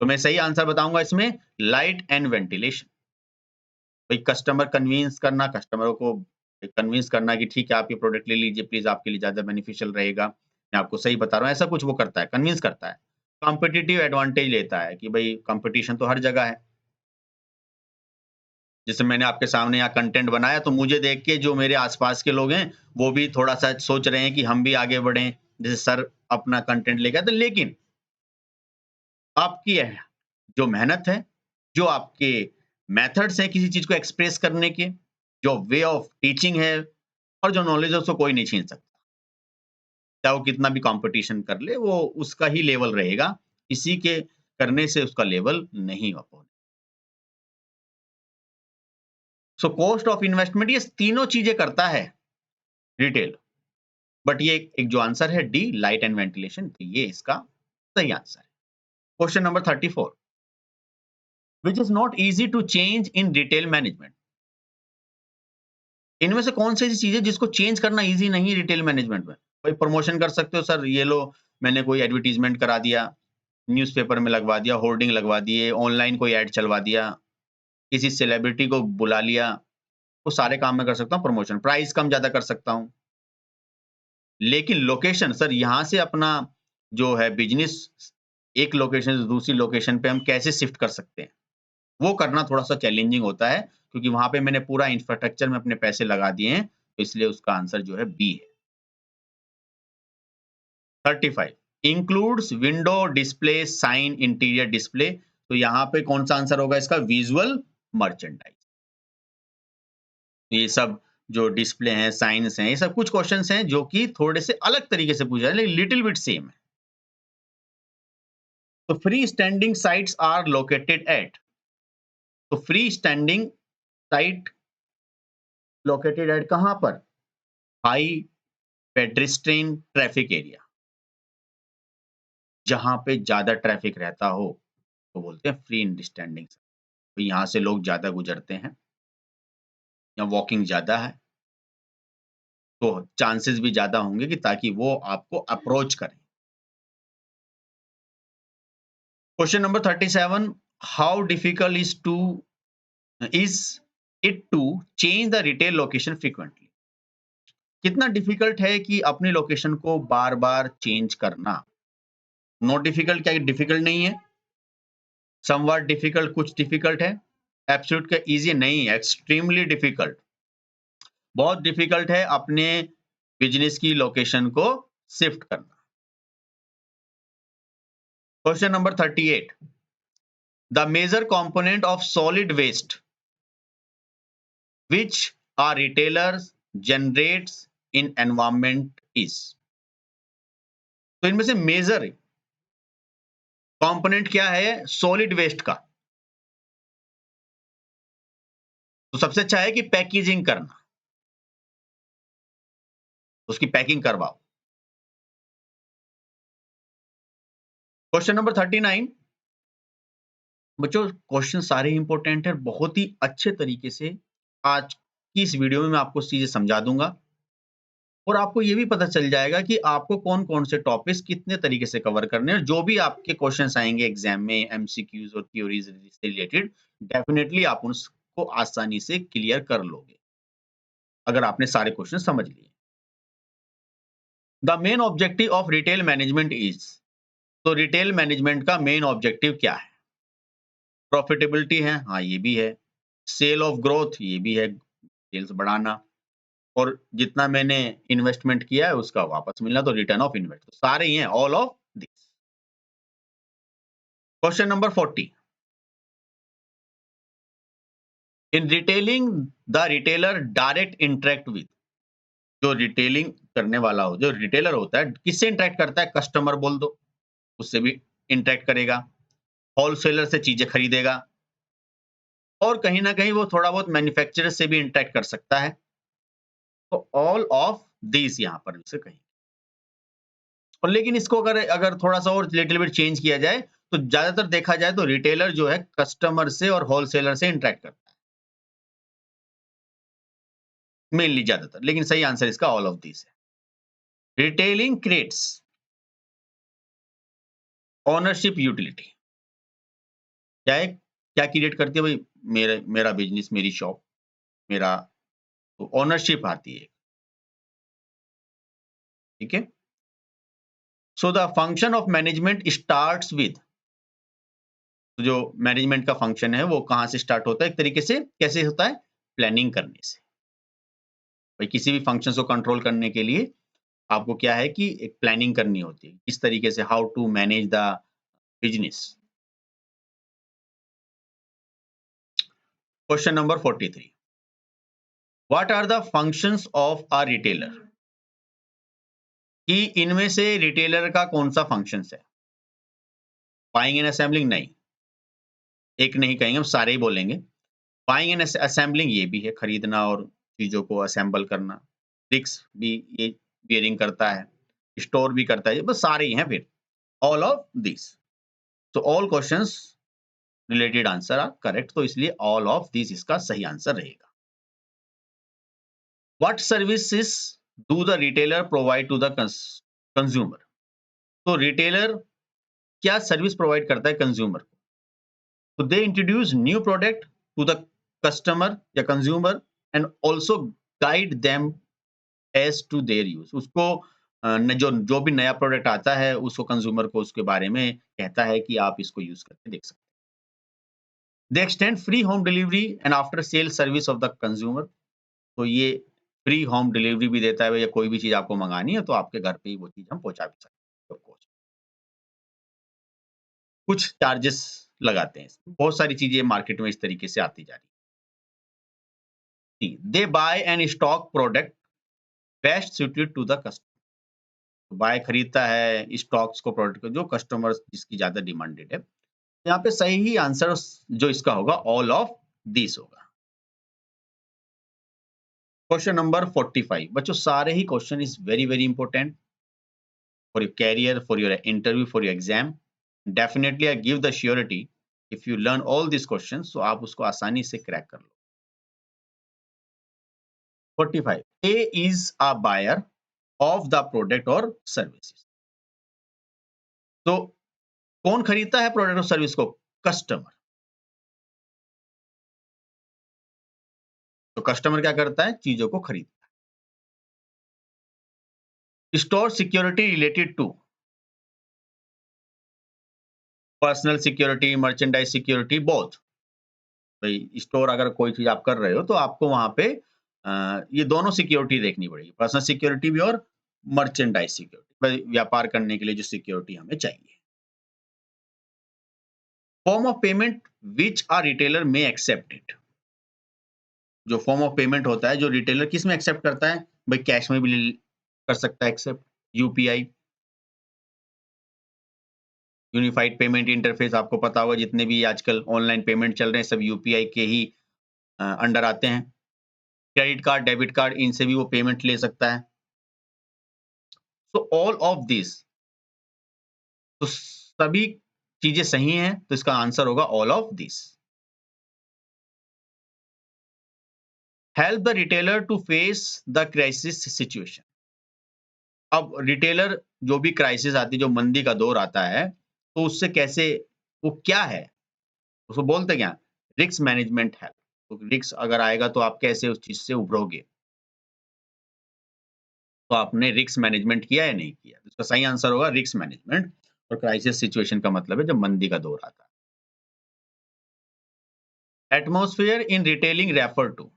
तो मैं सही आंसर बताऊंगा इसमें लाइट एंड वेंटिलेशन। भाई कस्टमर कन्विंस करना, कस्टमरों को कन्विंस करना कि ठीक है आप ये प्रोडक्ट ले लीजिए प्लीज, आपके लिए ज्यादा बेनिफिशियल रहेगा, मैं आपको सही बता रहा हूँ, ऐसा कुछ वो करता है, कन्विंस करता है, कॉम्पिटिटिव एडवांटेज लेता है कि भाई कंपटीशन तो हर जगह है। जैसे मैंने आपके सामने यहाँ कंटेंट बनाया तो मुझे देख के जो मेरे आसपास के लोग हैं वो भी थोड़ा सा सोच रहे हैं कि हम भी आगे बढ़ें, जैसे सर अपना कंटेंट लेके आए तो। लेकिन आपकी है जो मेहनत है, जो आपके मेथड्स हैं किसी चीज को एक्सप्रेस करने के, जो वे ऑफ टीचिंग है और जो नॉलेज है उसको कोई नहीं छीन सकता। चाहे वो कितना भी कंपटीशन कर ले, वो उसका ही लेवल रहेगा, किसी के करने से उसका लेवल नहीं हो पाएगा। सो कॉस्ट ऑफ इन्वेस्टमेंट ये तीनों चीजें करता है रिटेल, बट ये एक जो आंसर है डी लाइट एंड वेंटिलेशन, तो ये इसका सही आंसर है। Question number 34, which is not easy to change in retail management. इनमें से कौन सी ऐसी चीज है जिसको चेंज करना इजी नहीं है रिटेल मैनेजमेंट में। कोई प्रमोशन कर सकते हो सर, ये लो मैंने कोई एडवर्टीजमेंट करा दिया, न्यूज़पेपर में लगवा दिया, होर्डिंग लगवा दिए, ऑनलाइन कोई ऐड चलवा दिया, किसी सेलिब्रिटी को बुला लिया, वो सारे काम मैं कर सकता हूँ। प्रमोशन, प्राइस कम ज्यादा कर सकता हूँ। लेकिन लोकेशन सर, यहाँ से अपना जो है बिजनेस एक लोकेशन से दूसरी लोकेशन पे हम कैसे शिफ्ट कर सकते हैं, वो करना थोड़ा-सा चैलेंजिंग होता है, क्योंकि वहाँ पे मैंने पूरा इंफ्रास्ट्रक्चर में अपने पैसे लगा दिए हैं, तो इसलिए उसका आंसर जो है बी है। 35 includes window display, sign, interior display, तो यहाँ पे कौन-सा आंसर होगा इसका? Visual merchandise. ये सब जो डिस्प्ले हैं, साइन्स हैं, ये सब कुछ क्वेश्चन्स हैं जो कि थोड़े से अलग तरीके से पूछा है, लेकिन लिटिल बिट सेम है। तो free standing sites are located at, तो free standing site located at कहाँ पर? हाई पेडेस्ट्रियन ट्रैफिक एरिया, जहाँ पे ज़्यादा ट्रैफिक रहता हो, तो बोलते हैं फ्री स्टैंडिंग। तो यहाँ से लोग ज़्यादा गुजरते हैं या वॉकिंग ज़्यादा है, तो चांसेस भी ज़्यादा होंगे कि ताकि वो आपको अप्रोच करें। Question number 37, how difficult is it to change the retail location frequently. कितना डिफिकल्ट है कि अपनी लोकेशन को बार-बार चेंज करना? नॉट डिफिकल्ट, क्या डिफिकल्ट नहीं है? समव्हाट डिफिकल्ट, कुछ डिफिकल्ट है? एब्सोल्यूट क्या ईज़ी नहीं है, एक्सट्रीमली डिफिकल्ट। बहुत डिफिकल्ट है अपने बिज़नेस की लोकेशन को शिफ्ट करना। Question number 38, the major component of solid waste which are retailers generates in environment is. तो इनमें से मेजर कंपोनेंट क्या है सॉलिड वेस्ट का? तो सबसे अच्छा है कि पैकेजिंग करना, उसकी पैकिंग करवाओ। क्वेश्चन नंबर 39, बच्चों क्वेश्चन सारे इंपॉर्टेंट है, बहुत ही अच्छे तरीके से आज की इस वीडियो में मैं आपको चीजें समझा दूंगा, और आपको ये भी पता चल जाएगा कि आपको कौन-कौन से टॉपिक्स कितने तरीके से कवर करने हैं, और जो भी आपके क्वेश्चंस आएंगे एग्जाम में एमसीक्यूज और थ्योरीज से रिलेटेड, डेफिनेटली आप उसको आसानी से क्लियर कर लोगे अगर आपने सारे क्वेश्चन समझ लिए। The main objective of retail management is, तो रिटेल मैनेजमेंट का मेन ऑब्जेक्टिव क्या है? प्रॉफिटेबिलिटी है, हाँ ये भी है। सेल ऑफ ग्रोथ, ये भी है, सेल्स बढ़ाना, और जितना मैंने इन्वेस्टमेंट किया है उसका वापस मिलना, तो रिटर्न ऑफ इन्वेस्ट, सारे ही हैं, all of this. Question number 40, in retailing the retailer direct interact with, जो रिटेलिंग करने वाला हो, जो रिटेलर होता है, किससे इंटरेक्ट करता है? कस्टमर बोल दो, उससे भी इंटरेक्ट करेगा, होलसेलर से चीजें खरीदेगा, और कहीं ना कहीं वो थोड़ा बहुत मैन्युफैक्चरर से भी इंटरेक्ट कर सकता है। तो ऑल ऑफ दिस यहाँ पर इसे कहीं, और लेकिन इसको अगर अगर थोड़ा-सा और लिटिल बिट चेंज किया जाए, तो ज़्यादातर देखा जाए तो रिटेलर जो है कस्टमर से और होलसेलर से इंटरैक्ट करता है, मेनली ज़्यादातर, लेकिन सही आंसर इसका ऑल ऑफ दिस है। रिटेलिंग क्रिएट्स ओनरशिप यूटिलिटी क्या है? क्या क्रिएट करती है भाई? मेरा बिजनेस, मेरी शॉप, मेरा, तो ओनरशिप आती है, ठीक है? So the function of management starts with, जो मैनेजमेंट का फंक्शन है वो कहाँ से स्टार्ट होता है? एक तरीके से कैसे होता है? प्लानिंग करने से। भाई किसी भी फंक्शंस को कंट्रोल करने के लिए आपको क्या है कि एक प्लानिंग करनी होती है। इस तरीके से how to manage the business. Question number 43, what are the functions of a retailer? कि इनमें से रिटेलर का कौन सा फंक्शंस है? बाइंग एंड असेंबलिंग नहीं, एक नहीं कहेंगे, हम सारे ही बोलेंगे। बाइंग एंड असेंबलिंग ये भी है, खरीदना और चीजों को असेंबल करना। रिक्स भी ये बियरिंग करता है, स्टोर भी करता है, ये बस सारे ही हैं फिर। ऑल ऑफ दिस, तो all questions related answer are correct, तो इसलिए ऑल ऑफ दिस इसका सही आंसर रहेगा। What services do the retailer provide to the consumer? तो रिटेलर क्या सर्विस प्रोवाइड करता है कंज्यूमर को? तो they introduce new product to the customer या consumer and also guide them as to their use. उसको जो भी नया प्रोडक्ट आता है उसको कंज्यूमर को उसके बारे में कहता है कि आप इसको यूज करके देख सकते हैं। दे extend free home delivery and after sale service of the consumer. तो ये फ्री होम डिलीवरी भी देता है, या कोई भी चीज आपको मंगानी है तो आपके घर पे ही वो चीज हम पहुंचा भी सकते हैं। कुछ चार्जेस लगाते हैं, बहुत सारी चीजें मार्केट में इस तरीके से आती जा रही है। They buy and stock product best suited to the customer. Buy खरीदता है स्टॉक्स को, प्रोडक्ट को, जो कस्टमर्स जिसकी ज्यादा डिमांडेड है। यहाँ पे सही ही आंसर जो इसका होगा ऑल ऑफ दिस होगा। क्वेश्चन नंबर 45, बच्चों सारे ही question is very very important for your career, for your interview, for your exam. Definitely I give the surety, if you learn all this question तो आप उसको आसानी से क्रैक कर लो। 45, A is a buyer of the product or services। तो कौन खरीदता है प्रोडक्ट और सर्विस को? कस्टमर। तो कस्टमर क्या करता है? चीजों को खरीदता है। Store security related to personal security, merchandise security, both. भाई स्टोर अगर कोई चीज आप कर रहे हो तो आपको वहां पे ये दोनों सिक्योरिटी देखनी पड़ेगी, पर्सनल सिक्योरिटी भी और मर्चेंडाइज सिक्योरिटी। व्यापार करने के लिए जो सिक्योरिटी हमें चाहिए। Form of payment which a retailer may accept it. जो फॉर्म ऑफ पेमेंट होता है जो रिटेलर किस में एक्सेप्ट करता है? भाई कैश में भी कर सकता है accept, UPI, unified payment interface. आपको पता होगा जितने भी आजकल ऑनलाइन पेमेंट चल रहे हैं सब यूपीआई के ही अंडर आते हैं। क्रेडिट कार्ड, डेबिट कार्ड, इनसे भी वो पेमेंट ले सकता है। सो ऑल ऑफ दिस, तो सभी चीजें सही हैं, तो इसका आंसर होगा all of this. Help the retailer to face the crisis situation. अब रिटेलर जो भी क्राइसिस आती है, जो मंदी का दौर आता है, तो उससे कैसे, वो क्या है, उसको बोलते क्या? रिस्क मैनेजमेंट है। तो रिस्क अगर आएगा तो आप कैसे उस चीज से उभरोगे? तो आपने रिस्क मैनेजमेंट किया या नहीं किया? तो इसका सही आंसर होगा रिस्क मैनेजमेंट। और क्राइसिस सिचुएशन का मतलब है जब मंदी का दौर आता है। Atmosphere in retailing refer to.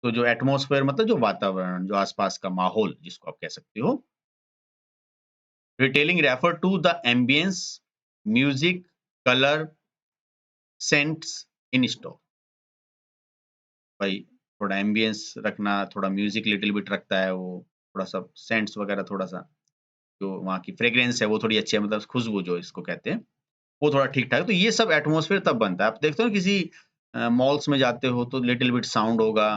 तो जो एटमॉस्फेयर मतलब जो वातावरण, जो आसपास का माहौल जिसको आप कह सकते हो। Retailing refer to the ambience, music, colour, scents in store. भाई थोड़ा एम्बियंस रखना, थोड़ा म्यूजिक लिटिल बिट रखता है वो, थोड़ा सा सेंट्स वगैरह, थोड़ा सा जो वहाँ की फ्रेग्रेंस है वो थोड़ी अच्छी है, मतलब खुशबू जो इसको कहते हैं, वो थोड़ा ठीक-ठाक है। तो ये सब एटमॉस्फेयर तब बनता है। आप देखते हो ना किसी मॉल्स में जाते हो तो लिटिल बिट साउंड होगा,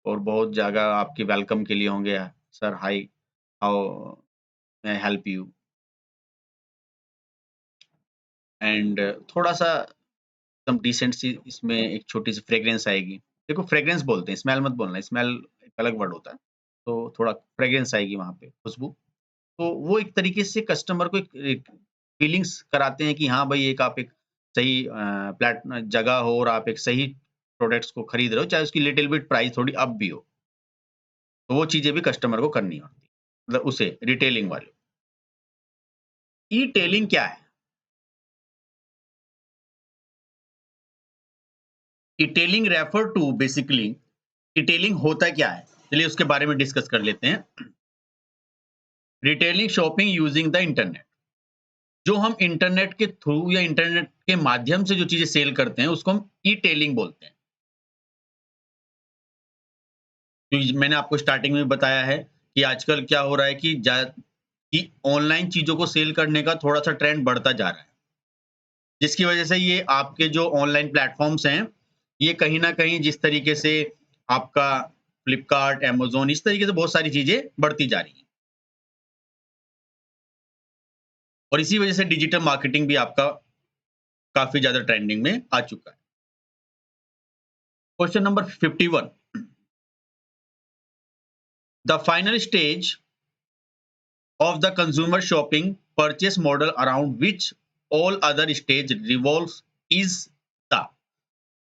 और बहुत जगह आपके वेलकम के लिए होंगे, sir hi, how may I help you, and थोड़ा-सा एकदम डिसेंट सी इसमें एक छोटी-सी फ्रेग्रेंस आएगी। देखो फ्रेग्रेंस बोलते हैं, स्मेल मत बोलना, स्मेल एक अलग वर्ड होता है। तो थोड़ा फ्रेग्रेंस आएगी वहाँ पे, खुशबू। तो वो एक तरीके से कस्टमर को एक फीलिंग्स कराते हैं कि हाँ भाई, एक आप एक सही प्लेट जगह हो और आप एक सही प्रोडक्ट्स को खरीद रहे हो, चाहे उसकी लिटिल बिट प्राइस थोड़ी अप भी हो। तो वो चीज़ें भी कस्टमर को करनी होती है, मतलब उसे रिटेलिंग वाले। ई-टेलिंग क्या है? ई-टेलिंग रेफर टू बेसिकली ई-टेलिंग होता क्या है? चलिए उसके बारे में डिस्कस कर लेते हैं। Retailing shopping using the internet. जो हम इंटरनेट के थ्रू या इंटरनेट के माध्यम से जो चीज़ें सेल करते हैं, उसको हम ई-टेलिंग बोलते हैं। तो मैंने आपको स्टार्टिंग में बताया है कि आजकल क्या हो रहा है कि ऑनलाइन चीज़ों को सेल करने का थोड़ा-सा ट्रेंड बढ़ता जा रहा है। जिसकी वजह से ये आपके जो ऑनलाइन प्लेटफ़ॉर्म्स हैं, ये कहीं न कहीं जिस तरीके से आपका फ्लिपकार्ट, अमेज़न इस तरीके से बहुत सारी चीज़ें बढ़ती जा रही हैं। और इसी वजह से डिजिटल मार्केटिंग भी आपका काफ़ी ज़्यादा ट्रेंडिंग में आ चुका है। Question number 51, the final stage of the consumer shopping purchase model around which all other stage revolves is the।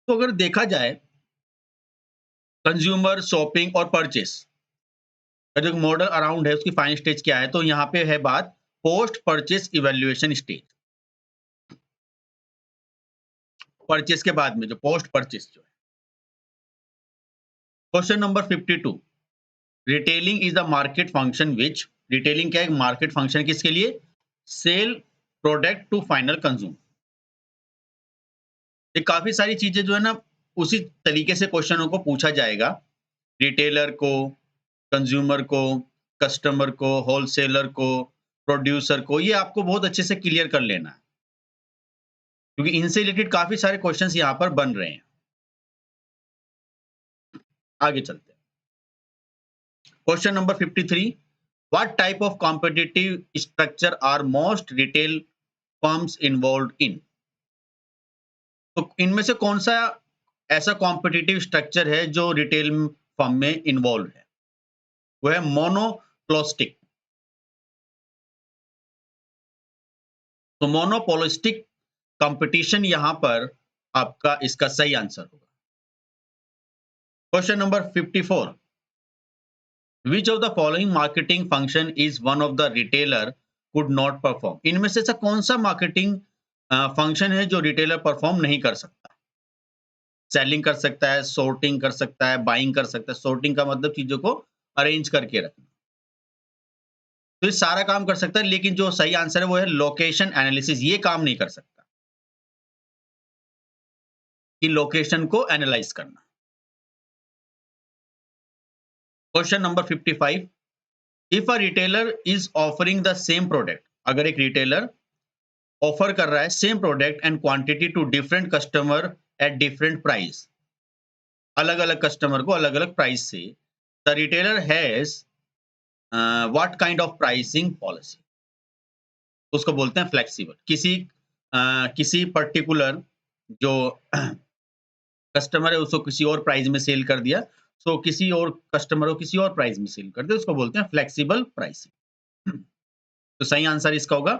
तो अगर देखा जाए कंज्यूमर शॉपिंग और परचेस का जो मॉडल अराउंड है उसकी फाइनल स्टेज क्या है, तो यहाँ पे है बात post purchase evaluation stage. Purchase के बाद में जो पोस्ट परचेस जो है। Question number 52, retailing is the market function which retailing क्या है, मार्केट फंक्शन किसके लिए, sell product to final consumer. ये काफ़ी सारी चीज़ें जो है ना, उसी तरीके से क्वेश्चनों को पूछा जाएगा। रिटेलर को, कंज़्यूमर को, कस्टमर को, होलसेलर को, प्रोड्यूसर को, ये आपको बहुत अच्छे से क्लियर कर लेना है। क्योंकि इनसे रिलेटेड काफ़ी सारे क्वेश्चन्स यहाँ पर बन रहे हैं। आगे चलते हैं। Question number 53, what type of competitive structure are most retail firms involved in. तो इनमें से कौन-सा ऐसा कॉम्पिटिटिव स्ट्रक्चर है जो रिटेल फर्म में इन्वॉल्व है? वो है मोनोपोलिस्टिक। तो मोनोपोलिस्टिक कंपटीशन यहाँ पर आपका इसका सही आंसर होगा। Question number 54, which of the following marketing function is one of the retailer could not perform. इनमें से ऐसा कौन सा मार्केटिंग फंक्शन है जो रिटेलर परफॉर्म नहीं कर सकता? सेलिंग कर सकता है, सॉर्टिंग कर सकता है, बाइंग कर सकता है। सॉर्टिंग का मतलब चीजों को अरेंज करके रखना। तो ये सारा काम कर सकता है, लेकिन जो सही आंसर है वो है लोकेशन एनालिसिस। ये काम नहीं कर सकता कि लोकेशन को एनालाइज करना। Question number 55, if a retailer is offering the same product. अगर एक रिटेलर ऑफर कर रहा है same product and quantity to different customer at different price, अलग अलग कस्टमर को अलग अलग प्राइस से, the retailer has what kind of pricing policy. उसको बोलते हैं फ्लेक्सिबल। किसी पर्टिकुलर जो कस्टमर है उसको किसी और प्राइस में सेल कर दिया, सो किसी और कस्टमर को किसी और प्राइस में सेल कर दिया, उसको बोलते हैं फ्लेक्सिबल प्राइसिंग। तो सही आंसर इसका होगा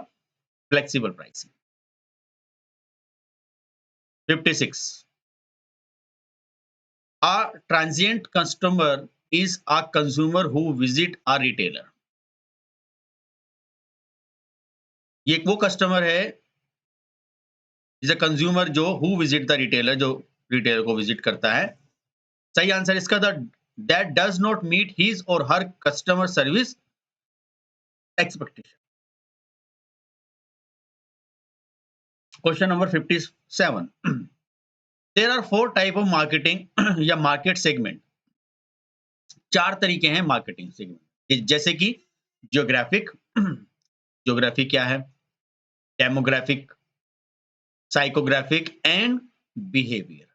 flexible pricing. 56, a transient customer is a consumer who visit a retailer। ये वो कस्टमर है इज अ कंज्यूमर जो हु विजिट द रिटेलर, जो रिटेलर को विजिट करता है। सही आंसर इसका the that does not meet his और her customer service expectation. Question number 57, there are 4 type of marketing या मार्केट सेगमेंट। 4 तरीके हैं मार्केटिंग सेगमेंट, जैसे कि ज्योग्राफिक। ज्योग्राफी क्या है? Demographic, psychographic and behaviour.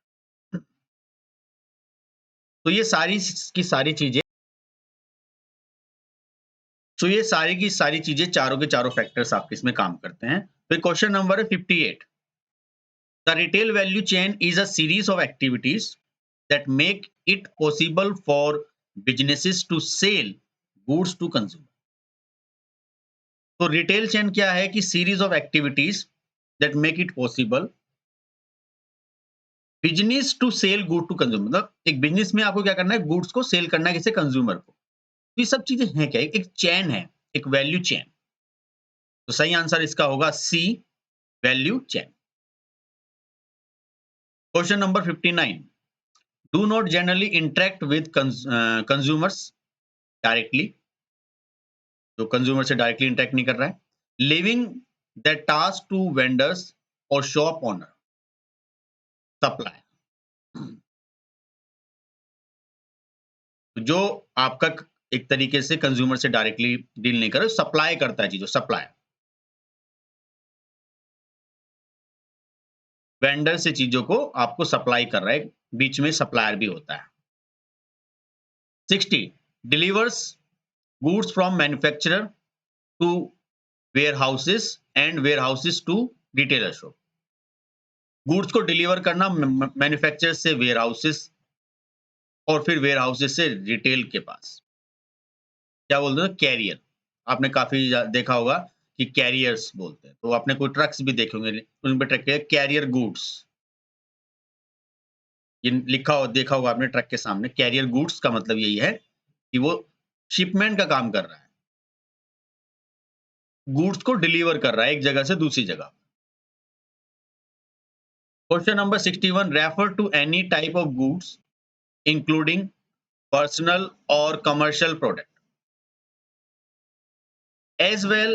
तो ये सारी की सारी चीजें तो ये सारी की सारी चीजें चारों के चारों फैक्टर्स आपके इसमें काम करते हैं। तो क्वेश्चन नंबर है 58, the retail value chain is a series of activities that make it possible for businesses to sell goods to consumer। तो रिटेल चेन क्या है कि series of activities that make it possible business to sell good to consumer, मतलब एक business में आपको क्या करना है, गुड्स को सेल करना है किसी कंज्यूमर को। तो ये सब चीजें हैं क्या, एक चेन है, एक वैल्यू चेन। तो सही आंसर इसका होगा C, value chain. Question number 59, do not generally interact with consumers directly, जो कंज्यूमर से डायरेक्टली इंटरेक्ट नहीं कर रहा है, leaving that task to vendors और शॉप ओनर, सप्लाई, जो आपका एक तरीके से कंज्यूमर से डायरेक्टली डील नहीं कर रहा, सप्लाई करता है चीजों, सप्लाई, वेंडर से चीजों को आपको सप्लाई कर रहा है, बीच में सप्लायर भी होता है। 60, delivers goods from manufacturer to warehouses and warehouses to retailer shop, goods को डिलीवर करना मैन्युफैक्चरर से वेयरहाउसेस और फिर वेयरहाउसेस से रिटेल के पास। क्या बोलते हैं, कैरियर, आपने काफी देखा होगा कि कैरियर्स बोलते हैं, तो आपने कोई ट्रक्स भी देखे होंगे, उन पे ट्रक कैरियर गुड्स, ये लिखा हो देखा होगा आपने ट्रक के सामने। कैरियर गुड्स का मतलब यही है कि वो शिपमेंट का काम कर रहा है, गुड्स को डिलीवर कर रहा है एक जगह से दूसरी जगह। Question number 61, refer to any type of goods including personal और commercial product as well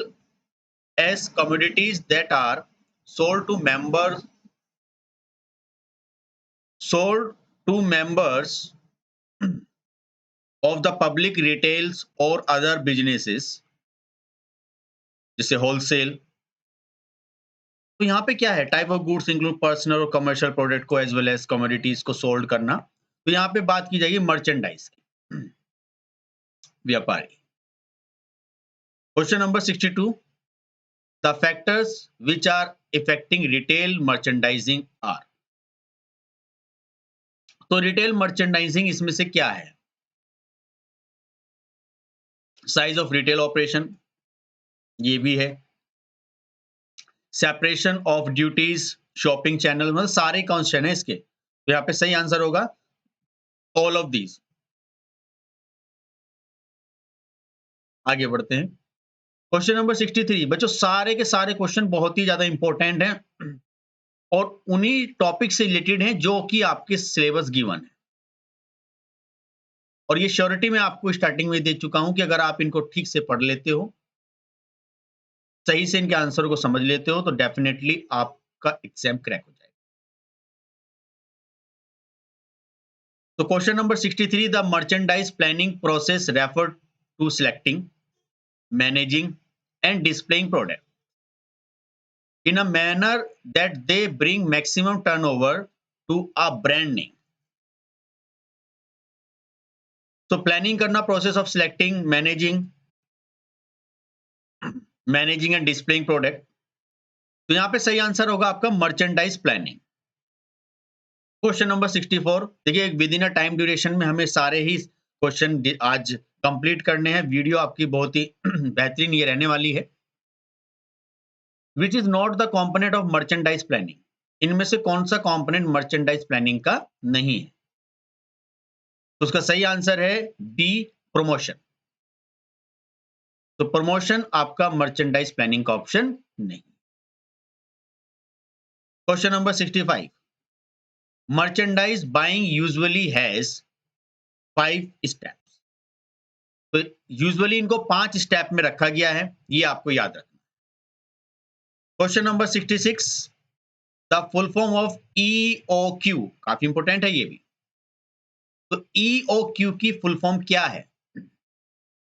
as commodities that are sold to members of the public retails or other businesses, जैसे होलसेल। तो यहाँ पे क्या है, type of goods include personal और commercial product को as well as commodities को सोल्ड करना। तो यहाँ पे बात की जाएगी मर्चेंडाइज की, व्यापारी। Question number 62, the factors which are affecting retail merchandising are. तो रिटेल मर्चेंडाइजिंग इसमें से क्या है, साइज ऑफ रिटेल ऑपरेशन, ये भी है, separation of duties, shopping channel, मतलब सारे कॉन्स्टेंट है इसके। तो यहाँ पे सही आंसर होगा ऑल ऑफ दीज। आगे बढ़ते हैं, क्वेश्चन नंबर 63। बच्चों सारे के सारे क्वेश्चन बहुत ही ज्यादा इंपॉर्टेंट हैं और उन्हीं टॉपिक से रिलेटेड हैं जो कि आपके सिलेबस गिवन है, और ये श्योरिटी मैं आपको स्टार्टिंग में दे चुका हूं कि अगर आप इनको ठीक से पढ़ लेते हो, सही से इनके आंसर को समझ लेते हो, तो डेफिनेटली आपका एग्जाम क्रैक हो जाएगा। तो question number 63, the merchandise planning process refer to selecting, managing and displaying product in a manner that they bring maximum turnover to a brand name. So planning करना, process of selecting, managing and displaying product. तो यहां पे सही answer होगा आपका merchandise planning. Question number 64, देखिए with in a time duration में हमें सारे ही क्वेश्चन आज कंप्लीट करने हैं। वीडियो आपकी बहुत ही बेहतरीन ये रहने वाली है। विच is not the component of merchandise planning, इनमें से कौन सा कॉम्पोनेंट मर्चेंडाइज प्लानिंग का नहीं है? तो उसका सही आंसर है बी, प्रमोशन। तो प्रमोशन आपका मर्चेंडाइज प्लानिंग का ऑप्शन नहीं। Question number 65, merchandise buying usually has 5 steps. तो यूजुअली इनको 5 स्टेप में रखा गया है, ये आपको याद रखना। Question number 66, the full form of EOQ, काफी इंपोर्टेंट है ये भी। तो EOQ की फुल फॉर्म क्या है?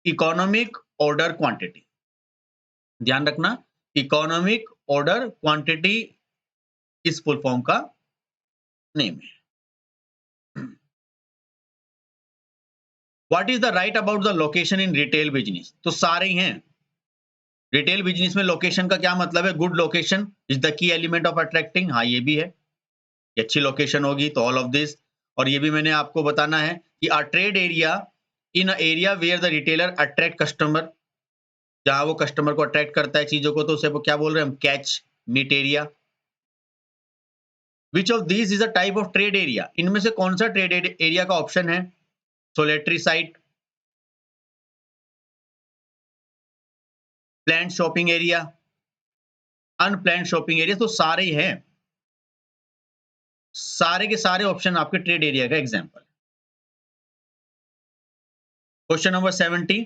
इकोनॉमिक ऑर्डर क्वांटिटी, ध्यान रखना, इकोनॉमिक ऑर्डर क्वांटिटी इस फुल फॉर्म का नेम है। What is the right about the location in retail business? तो सारे ही हैं। रिटेल बिजनेस में लोकेशन का क्या मतलब है? गुड लोकेशन इज द की एलिमेंट ऑफ अट्रैक्टिंग, हाँ ये भी है, ये अच्छी लोकेशन होगी, तो ऑल ऑफ दिस। और ये भी मैंने आपको बताना है कि a trade area in a area where the retailer attract customer, जहां वो कस्टमर को अट्रैक्ट करता है चीजों को, तो उसे वो क्या बोल रहे हैं हम, catchment area. Which of these is a type of trade area, इनमें से कौन सा ट्रेड एरिया का ऑप्शन है? Solitary site, planned shopping area, unplanned shopping area. तो सारे ही हैं, सारे के सारे ऑप्शन आपके ट्रेड एरिया का example. Question number 70,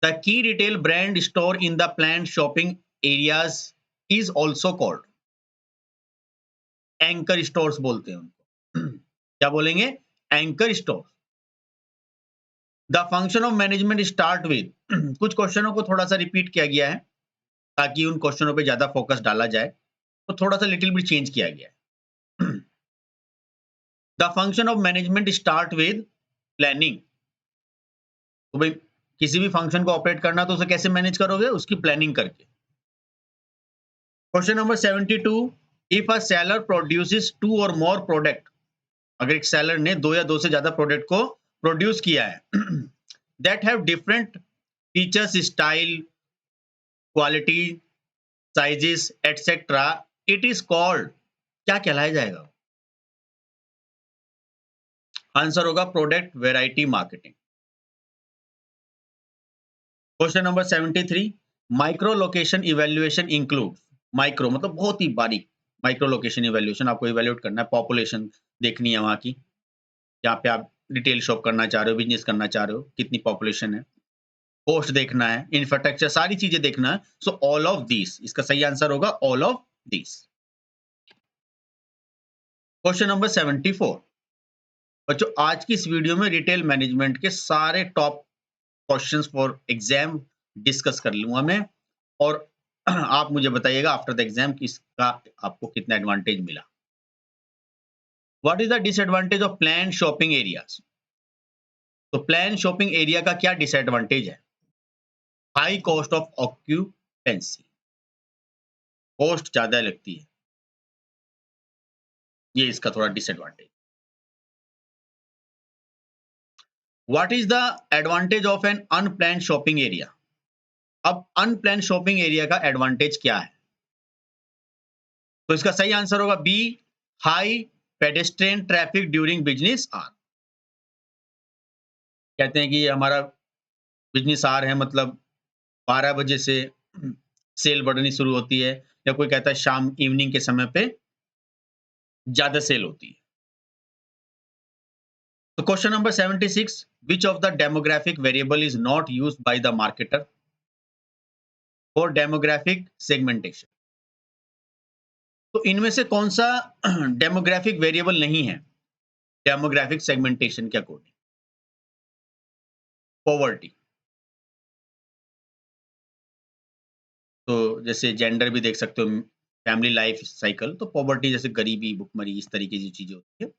the key retail brand store in the planned shopping areas is also called, anchor stores बोलते हैं उनको। क्या बोलेंगे? Anchor store. The function of management start with, कुछ क्वेश्चनों को थोड़ा सा रिपीट किया गया है ताकि उन क्वेश्चनों पे ज्यादा फोकस डाला जाए, तो थोड़ा सा लिटिल बिट चेंज किया गया है। The function of management start with planning, तो भाई किसी भी फंक्शन को ऑपरेट करना तो उसे कैसे मैनेज करोगे? उसकी प्लानिंग करके। Question number 72, if a seller produces 2 और मोर प्रोडक्ट, अगर एक सेलर ने 2 या 2 से ज्यादा प्रोडक्ट को प्रोड्यूस किया है, that have different features, style, quality, sizes etcetera, it is called, क्या कहलाया जाएगा? आंसर होगा product variety marketing. Question number 73, micro location evaluation include, micro मतलब बहुत ही बारीक, माइक्रो लोकेशन इवैल्यूएशन आपको इवैल्यूएट करना है, पॉपुलेशन देखनी है वहां की, जहाँ पे आप रिटेल शॉप करना चाह रहे हो, बिजनेस करना चाह रहे हो, कितनी पॉपुलेशन है, कोस्ट देखना है, इंफ्रास्ट्रक्चर, सारी चीजें देखना है। सो ऑल ऑफ दिस, इसका सही आंसर होगा all of this. Question number 74, बच्चों आज की इस वीडियो में रिटेल मैनेजमेंट के सारे top questions for exam discuss कर लूंगा मैं, और आप मुझे बताइएगा आफ्टर द एग्जाम कि इसका आपको कितना एडवांटेज मिला। What is the disadvantage of plan shopping areas? तो प्लान शॉपिंग एरिया का क्या डिसएडवांटेज है? High cost of occupancy, cost ज्यादा लगती है, ये इसका थोड़ा disadvantage. What is the advantage of an unplanned shopping area? अब अनप्लान्ड शॉपिंग एरिया का एडवांटेज क्या है? तो इसका सही आंसर होगा B, high pedestrian traffic during business hour. कहते हैं कि हमारा बिजनेस आवर है, मतलब 12 बजे से सेल बढ़नी शुरू होती है, या कोई कहता है शाम इवनिंग के समय पे ज्यादा सेल होती है। तो question number 76, which of the demographic variable is not used by the marketer for demographic segmentation? तो इनमें से कौन सा डेमोग्राफिक वेरिएबल नहीं है डेमोग्राफिक सेगमेंटेशन के अकॉर्डिंग? पॉवर्टी, तो जैसे जेंडर भी देख सकते हो, फैमिली लाइफ साइकिल, तो पॉवर्टी जैसे गरीबी, भुखमरी, इस तरीके की चीजें होती है।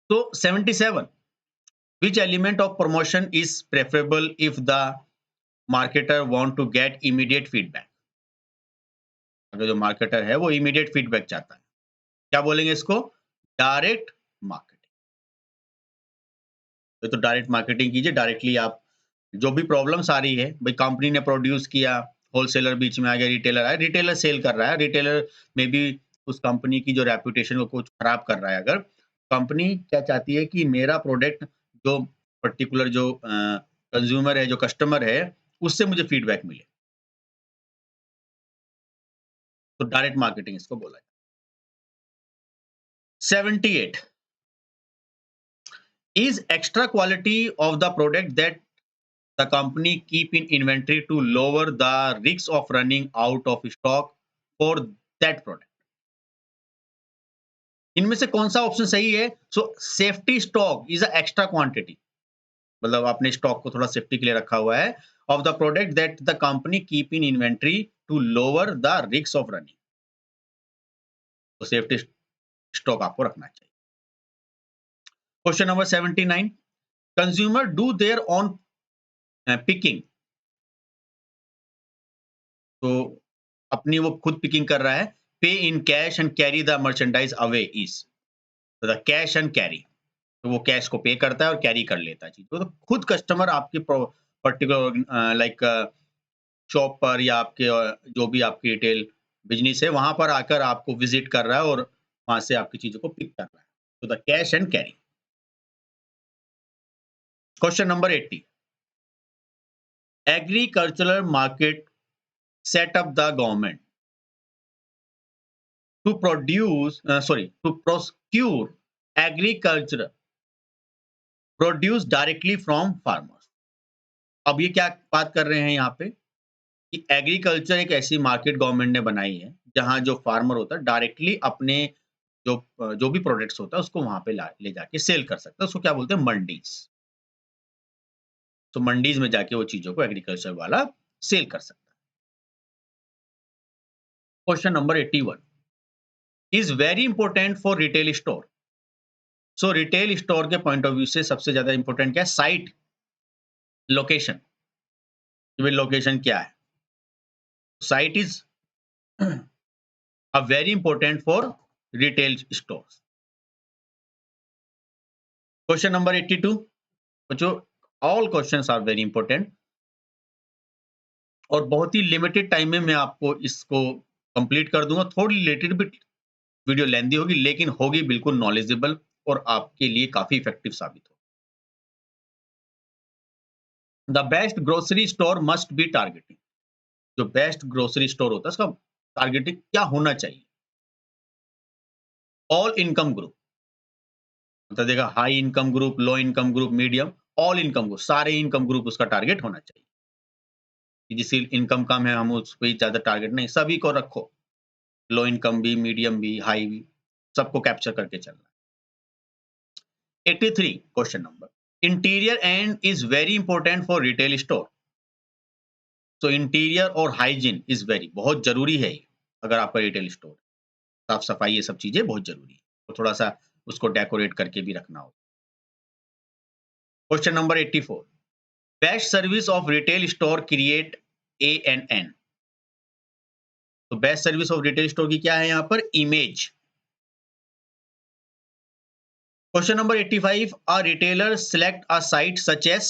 तो 77, which element of promotion is preferable if the marketer want to get immediate feedback? अगर जो मार्केटर है वो इमीडिएट फीडबैक चाहता है, क्या बोलेंगे इसको? Direct marketing. तो डायरेक्ट मार्केटिंग कीजिए, डायरेक्टली आप जो भी प्रॉब्लम्स आ रही है, भाई कंपनी ने प्रोड्यूस किया, होलसेलर बीच में आ गया, रिटेलर आया, रिटेलर सेल कर रहा है, रिटेलर में भी उस कंपनी की जो रेपुटेशन को कुछ खराब कर रहा है, अगर कंपनी क्या चाहती है कि मेरा प्रोडक्ट जो पर्टिकुलर जो कंज्यूमर है, जो कस्टमर है, उससे मुझे फीडबैक मिले, तो डायरेक्ट मार्केटिंग इसको बोला जाए। 78, is extra quality of the product that the company keep in inventory to lower the risk of running out of stock for that product? इनमें से कौन सा ऑप्शन सही है? सो safety stock is a extra quantity, मतलब आपने stock को थोड़ा सेफ्टी के लिए रखा हुआ है, of the product that the company keep in inventory to lower the risk of running, तो सेफ्टी स्टॉक आपको रखना चाहिए। Question number 79, consumer do their own picking, तो अपनी वो खुद पिकिंग कर रहा है, pay in cash and carry the merchandise away is, the cash and carry, तो वो कैश को पे करता है और कैरी कर लेता है चीज को, तो खुद कस्टमर आपकी पर्टिकुलर लाइक शॉप पर या आपके जो भी आपकी रिटेल बिज़नेस है, वहाँ पर आकर आपको विज़िट कर रहा है और वहाँ से आपकी चीज़ों को पिक कर रहा है। तो the cash and carry. Question number 80, agricultural market set up the government to to procure agriculture produce directly from farmers। अब ये क्या बात कर रहे हैं यहाँ पे कि एग्रीकल्चर एक ऐसी मार्केट गवर्नमेंट ने बनाई है जहाँ जो फार्मर होता है डायरेक्टली अपने जो भी प्रोडक्ट्स होता है उसको वहां पे ले जाके सेल कर सकता है। उसको क्या बोलते हैं? मंडीज। तो मंडीज में जाके वो चीजों को एग्रीकल्चर वाला सेल कर सकता है। Question number 81 is very important for retail store. So retail store के पॉइंट ऑफ व्यू से सबसे ज्यादा इंपॉर्टेंट क्या है? Site, location. लोकेशन क्या है? Site is a very important for retail stores. Question number 82, बच्चों all questions are very important और बहुत ही लिमिटेड टाइम में मैं आपको इसको कंप्लीट कर दूंगा। थोड़ी लिटिल बिट वीडियो लेंदी होगी लेकिन होगी बिल्कुल नॉलेजेबल और आपके लिए काफी इफेक्टिव साबित हो। The best grocery store must be targeting. जो बेस्ट ग्रोसरी स्टोर होता है उसका टारगेटिंग क्या होना चाहिए? ऑल इनकम ग्रुप, मतलब देखा high income group, low income group, medium, all income group, सारे इनकम ग्रुप उसका टारगेट होना चाहिए। कि जिसकी इनकम कम है हम उस पर ज्यादा टारगेट नहीं, सभी को रखो, लो इनकम भी, मीडियम भी, हाई भी, सबको कैप्चर करके चलना। 83 question number, interior and is very important for retail store. तो इंटीरियर और हाइजीन इज वेरी, बहुत जरूरी है ये। अगर आपका रिटेल स्टोर, साफ सफाई, ये सब चीजें बहुत जरूरी है। तो थोड़ा सा उसको डेकोरेट करके भी रखना हो। Question number 84, best service of retail store create ANN। तो best service of retail store की क्या है यहाँ पर? Image. Question number 85, a retailer select a site such as.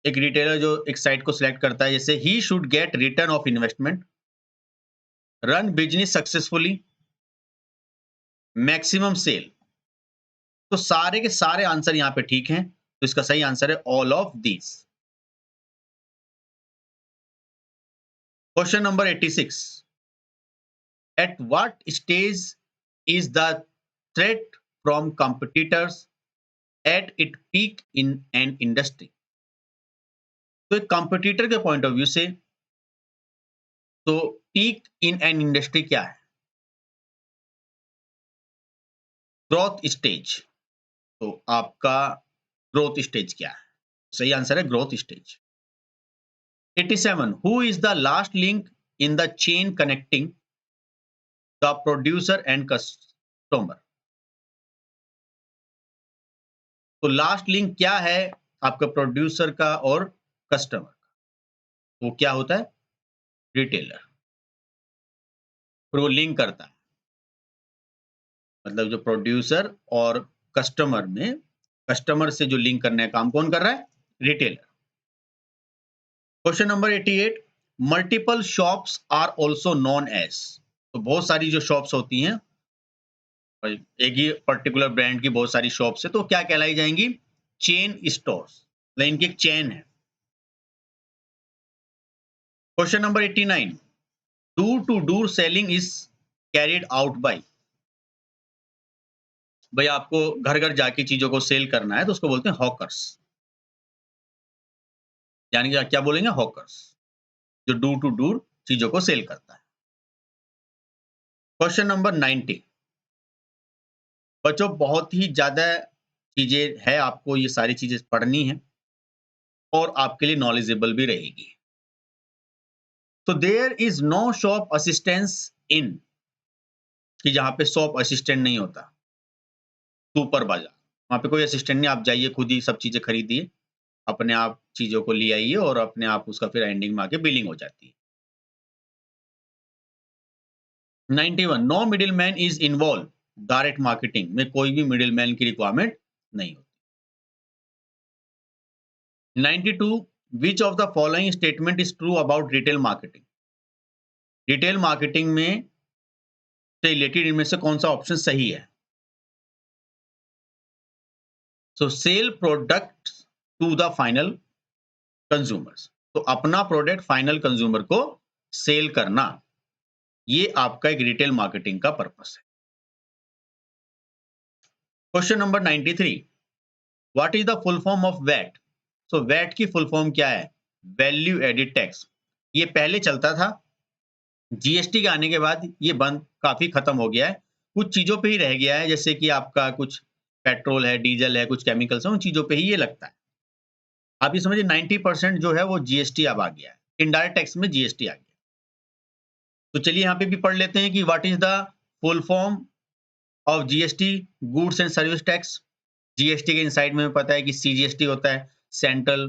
एक रिटेलर जो एक साइट को सिलेक्ट करता है, जैसे he should get return of investment, run business successfully, maximum sale. तो सारे के सारे आंसर यहाँ पे ठीक हैं। तो इसका सही आंसर है all of these. Question number 86, at what stage is the threat from competitors at it peak in an industry. तो एक कंपिटिटर के पॉइंट ऑफ व्यू से तो पीक इन एन इंडस्ट्री क्या है? Growth stage. तो आपका ग्रोथ स्टेज क्या है? सही आंसर है growth stage. 87, who is the last link in the chain connecting the producer and customer. तो लास्ट लिंक क्या है आपका प्रोड्यूसर का और कस्टमर का? वो क्या होता है? रिटेलर। फिर वो लिंक करता है, मतलब जो प्रोड्यूसर और कस्टमर में, कस्टमर से जो लिंक करने का काम कौन कर रहा है? Retailer. Question number 88, multiple shops are also known as. तो बहुत सारी जो शॉप्स होती हैं, और एक ही पर्टिकुलर ब्रांड की बहुत सारी शॉप्स है, तो क्या कहलाई जाएंगी? Chain stores. मतलब इनकी एक चेन है। Question number 89, door to door selling is carried out by. भाई आपको घर घर जाके चीजों को सेल करना है तो उसको बोलते हैं हॉकर्स। यानी कि क्या बोलेंगे? हॉकर्स, जो डोर टू डोर चीजों को सेल करता है। क्वेश्चन नंबर 90, बच्चों बहुत ही ज्यादा चीजें है, आपको ये सारी चीजें पढ़नी है और आपके लिए नॉलेजेबल भी रहेगी। तो there is no shop assistance in, कि जहां पे शॉप असिस्टेंट नहीं होता, सुपर बाजार, वहां पे कोई असिस्टेंट नहीं, आप जाइए खुद ही सब चीजें खरीदिए, अपने आप चीजों को ले आइए और अपने आप उसका फिर एंडिंग में आके बिलिंग हो जाती है। 91, no middle man is involve direct marketing में, कोई भी मिडिल मैन की रिक्वायरमेंट नहीं होती। 92, विच of the following statement is true about retail marketing? Retail marketing में से रिलेटेड इनमें से कौन सा ऑप्शन सही है? So sale product to the final consumers, तो अपना प्रोडक्ट फाइनल कंज्यूमर को सेल करना, ये आपका एक रिटेल मार्केटिंग का पर्पस है। Question number 93, what is the full form of VAT? So VAT की फुल फॉर्म क्या है? Value added tax. ये पहले चलता था, जीएसटी के आने के बाद ये बंद काफी खत्म हो गया है, कुछ चीजों पे ही रह गया है, जैसे कि आपका कुछ पेट्रोल है, डीजल है, कुछ केमिकल्स हैं, उन चीजों पे ही ये लगता है। आप ये समझिए 90% जो है वो जीएसटी अब आ गया है, इनडायरेक्ट टैक्स में जीएसटी आ गया। तो चलिए यहाँ पे भी पढ़ लेते हैं कि what is the full form of GST, goods and service tax. GST के इनसाइड में पता है कि सीजीएसटी होता है, central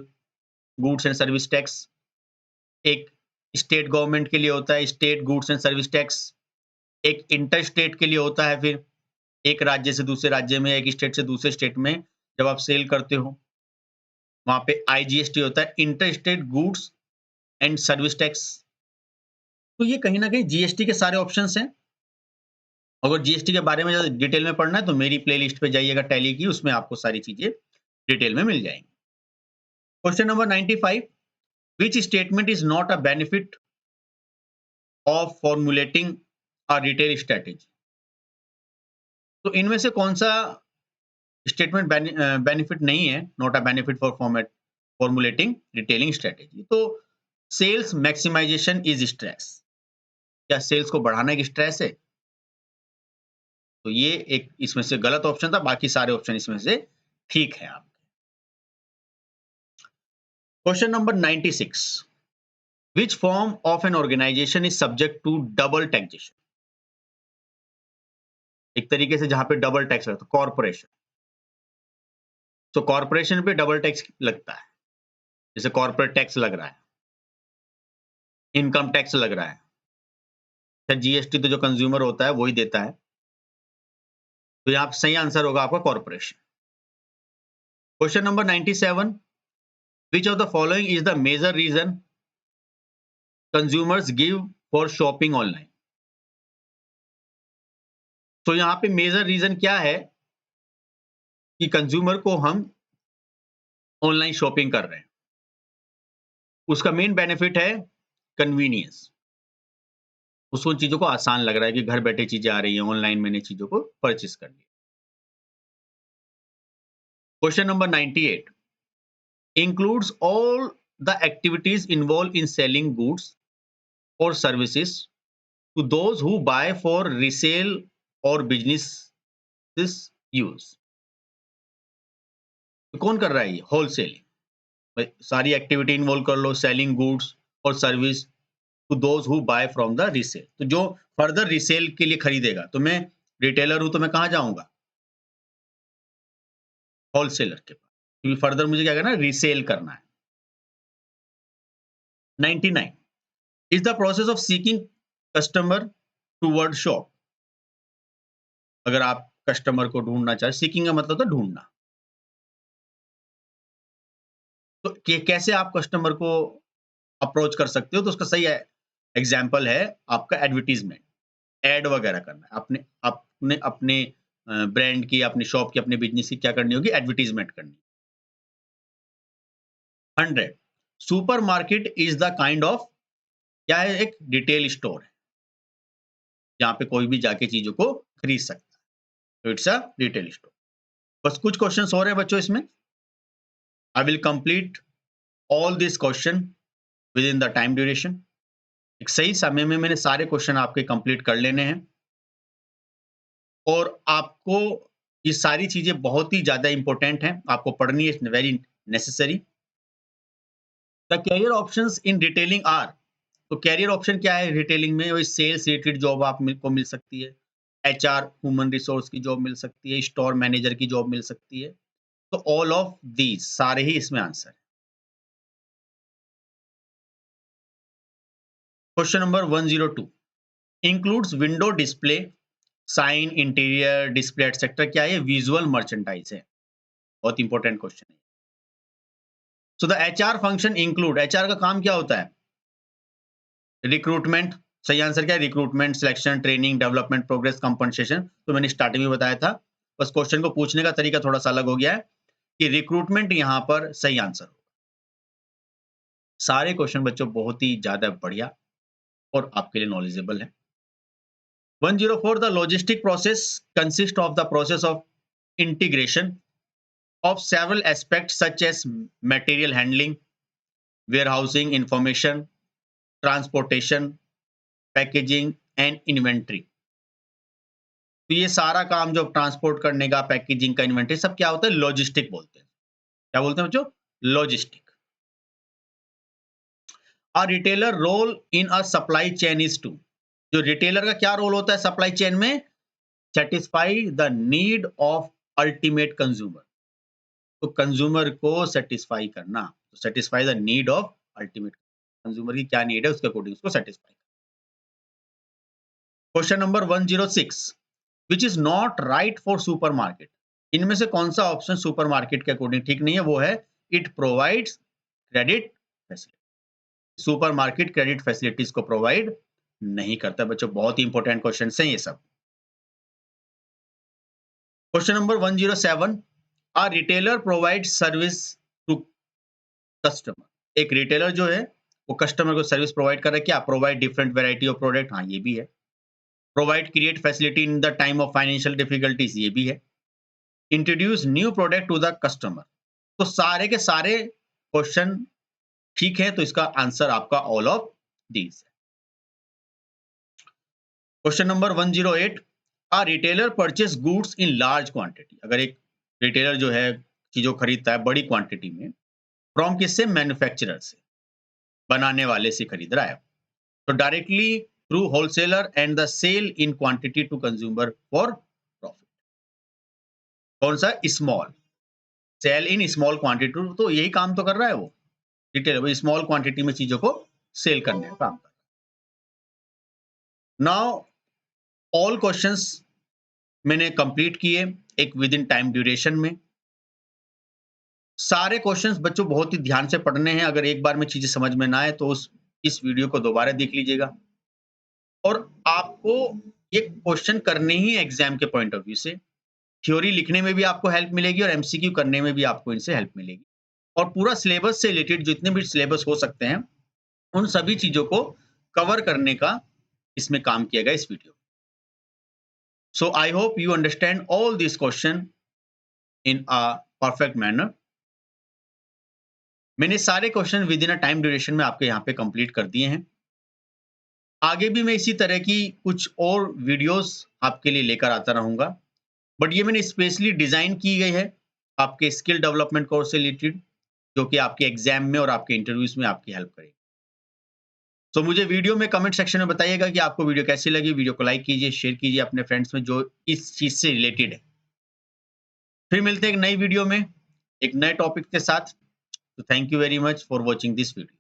goods and service tax. एक स्टेट गवर्नमेंट के लिए होता है state goods and service tax. एक इंटर स्टेट के लिए होता है, फिर एक राज्य से दूसरे राज्य में, एक स्टेट से दूसरे स्टेट में जब आप सेल करते हो, वहां पे आईजीएसटी होता है, inter state goods and service tax. तो ये कहीं ना कहीं जीएसटी के सारे ऑप्शंस हैं। अगर जीएसटी के बारे में ज़्यादा डिटेल में पढ़ना है तो मेरी प्लेलिस्ट पे जाइएगा टैली की, उसमें आपको सारी चीजें डिटेल में मिल जाएंगी। Question number 95, which statement is not a benefit of formulating a retail strategy? तो इनमें से कौन सा स्टेटमेंट बेनिफिट नहीं है, not a benefit for formulating retailing strategy? तो सेल्स मैक्सिमाइजेशन इज स्ट्रेस। क्या सेल्स को बढ़ाना एक स्ट्रेस है? तो ये एक इसमें से गलत ऑप्शन था, बाकी सारे ऑप्शन इसमें से ठीक है। आप question number 96, which form of an organization is subject to double taxation? एक तरीके से जहां पे डबल टैक्स लगता है, कॉर्पोरेशन। तो कॉर्पोरेशन पे डबल टैक्स लगता है, जैसे कॉर्पोरेट टैक्स लग रहा है, इनकम टैक्स लग रहा है, जीएसटी तो जो कंज्यूमर होता है वही देता है। तो यहाँ सही आंसर होगा आपका corporation. Question number 97, which of the following is the major reason consumers give for shopping online? तो यहाँ पे मेजर रीजन क्या है कि कंज्यूमर को हम ऑनलाइन शॉपिंग कर रहे हैं? उसका मेन बेनिफिट है कन्वीनियंस। उसको उन चीजों को आसान लग रहा है कि घर बैठे चीजें आ रही हैं, ऑनलाइन मैंने चीजों को परचेस कर लिया। Question number 98, includes all the activities involved in selling goods or services to those who buy for resale or business use। तो कौन कर रहा है ये? होलसेलिंग। सारी एक्टिविटी इन्वॉल्व कर लो, सेलिंग गुड्स और service to those who buy from the resale. तो जो फर्दर रीसेल के लिए खरीदेगा, तो मैं रिटेलर हूं तो मैं कहां जाऊंगा? होलसेलर के पास, क्योंकि फर्दर मुझे क्या करना है? रीसेल करना है। 99, is the process of seeking customer toward shop। अगर आप कस्टमर को ढूंढना चाहे, सीकिंग का मतलब था ढूंढना, तो कैसे आप कस्टमर को अप्रोच कर सकते हो? तो उसका सही एग्जाम्पल है आपका एडवर्टीजमेंट, एड वगैरह करना है। अपने अपने अपने ब्रांड की, अपनी शॉप की, अपने बिजनेस की क्या करनी होगी? एडवर्टीजमेंट करनी। 100, super market is the kind of, क्या है? एक डिटेल स्टोर है जहां पे कोई भी जाके चीजों को खरीद सकता है, तो इट्स अ रिटेल स्टोर। बस कुछ क्वेश्चंस हो रहे हैं बच्चों इसमें। I will complete all this question with in the time duration. एक सही समय में मैंने सारे क्वेश्चन आपके कंप्लीट कर लेने हैं, और आपको ये सारी चीजें बहुत ही ज्यादा इंपॉर्टेंट हैं, आपको पढ़नी है, very necessary. The career options in retailing are, तो कैरियर ऑप्शन क्या है रिटेलिंग में? वही सेल्स रिलेटेड जॉब आपको मिल सकती है, एचआर ह्यूमन रिसोर्स की जॉब मिल सकती है, स्टोर मैनेजर की जॉब मिल सकती है। तो ऑल ऑफ दीज, सारे ही इसमें आंसर है। Question number 102, includes window display, sign, interior display etcetera. क्या ये विजुअल मर्चेंडाइज है? बहुत इंपॉर्टेंट क्वेश्चन है। So the HR function include, HR का काम क्या होता है? रिक्रूटमेंट, सही आंसर क्या है? Recruitment, selection, training, development, progress, compensation. तो मैंने स्टार्टिंग में बताया था, बस क्वेश्चन को पूछने का तरीका थोड़ा सा अलग हो गया है कि रिक्रूटमेंट यहां पर सही आंसर होगा। सारे क्वेश्चन बच्चों बहुत ही ज्यादा बढ़िया और आपके लिए नॉलेजेबल है। 104, the logistic process consists of the process of integration of several aspects such as material handling, warehousing, information, transportation, packaging and inventory। तो ये सारा काम जो ट्रांसपोर्ट करने का, पैकेजिंग का, इन्वेंटरी, सब क्या होता है? लॉजिस्टिक बोलते हैं। क्या बोलते हैं बच्चों? Logistic. A retailer role in a supply chain is to, जो रिटेलर का क्या रोल होता है सप्लाई चेन में? Satisfy the need of ultimate consumer. तो कंज्यूमर को सेटिस्फाई करना, satisfy the need of ultimate consumer की क्या नीड है उसके अकॉर्डिंग उसको satisfy. Question number 106, which is not right for supermarket. इनमें से कौन सा ऑप्शन सुपरमार्केट के अकॉर्डिंग ठीक नहीं है? वो है it provides credit facility. Supermarket credit facilities को प्रोवाइड नहीं करता बच्चों। बहुत ही इंपॉर्टेंट क्वेश्चन है ये सब। Question number 107, a retailer provide service to customer. एक रिटेलर जो है वो कस्टमर को सर्विस प्रोवाइड कर रहा है। क्या? Provide different variety of product, हाँ ये भी है। Provide create facility in the time of financial difficulties, ये भी है। Introduce new product to the customer. तो सारे के सारे क्वेश्चन ठीक है, तो इसका आंसर आपका ऑल ऑफ दीज है। Question number 108, a retailer purchase goods in large quantity. अगर एक रिटेलर जो है चीजों खरीदता है बड़ी क्वांटिटी में, फ्रॉम किससे? मैन्युफैक्चरर से, बनाने वाले से खरीद रहा है। तो directly through wholesaler and the sell in quantity to consumer for profit. कौन सा? Small, sell in small quantity. तो यही काम तो कर रहा है वो रिटेलर, स्मॉल क्वांटिटी में चीजों को सेल करने का काम कर रहा है। नाउ ऑल क्वेश्चंस मैंने कंप्लीट किए एक विद इन टाइम ड्यूरेशन में। सारे क्वेश्चंस बच्चों बहुत ही ध्यान से पढ़ने हैं। अगर एक बार में चीजें समझ में ना आए तो इस वीडियो को दोबारा देख लीजिएगा। और आपको ये क्वेश्चन करने ही एग्जाम के पॉइंट ऑफ व्यू से, थ्योरी लिखने में भी आपको हेल्प मिलेगी और एमसीक्यू करने में भी आपको इनसे हेल्प मिलेगी। और पूरा सिलेबस से रिलेटेड जितने भी सिलेबस हो सकते हैं उन सभी चीजों को कवर करने का इसमें काम किया गया इस video. So I hope you understand all this question in a perfect manner. मैंने सारे question with in a time duration में आपके यहाँ पे कंप्लीट कर दिए हैं। आगे भी मैं इसी तरह की कुछ और वीडियोस आपके लिए लेकर आता रहूंगा, बट ये मैंने स्पेशली डिजाइन की गई है आपके स्किल डेवलपमेंट कोर्स से रिलेटेड, जो कि आपके एग्जाम में और आपके इंटरव्यूज में आपकी हेल्प करेगी। तो मुझे वीडियो में कमेंट सेक्शन में बताइएगा कि आपको वीडियो कैसी लगी। वीडियो को लाइक कीजिए, शेयर कीजिए अपने फ्रेंड्स में जो इस चीज से रिलेटेड है। फिर मिलते हैं एक नई वीडियो में एक नए टॉपिक के साथ। तो thank you very much for watching this video.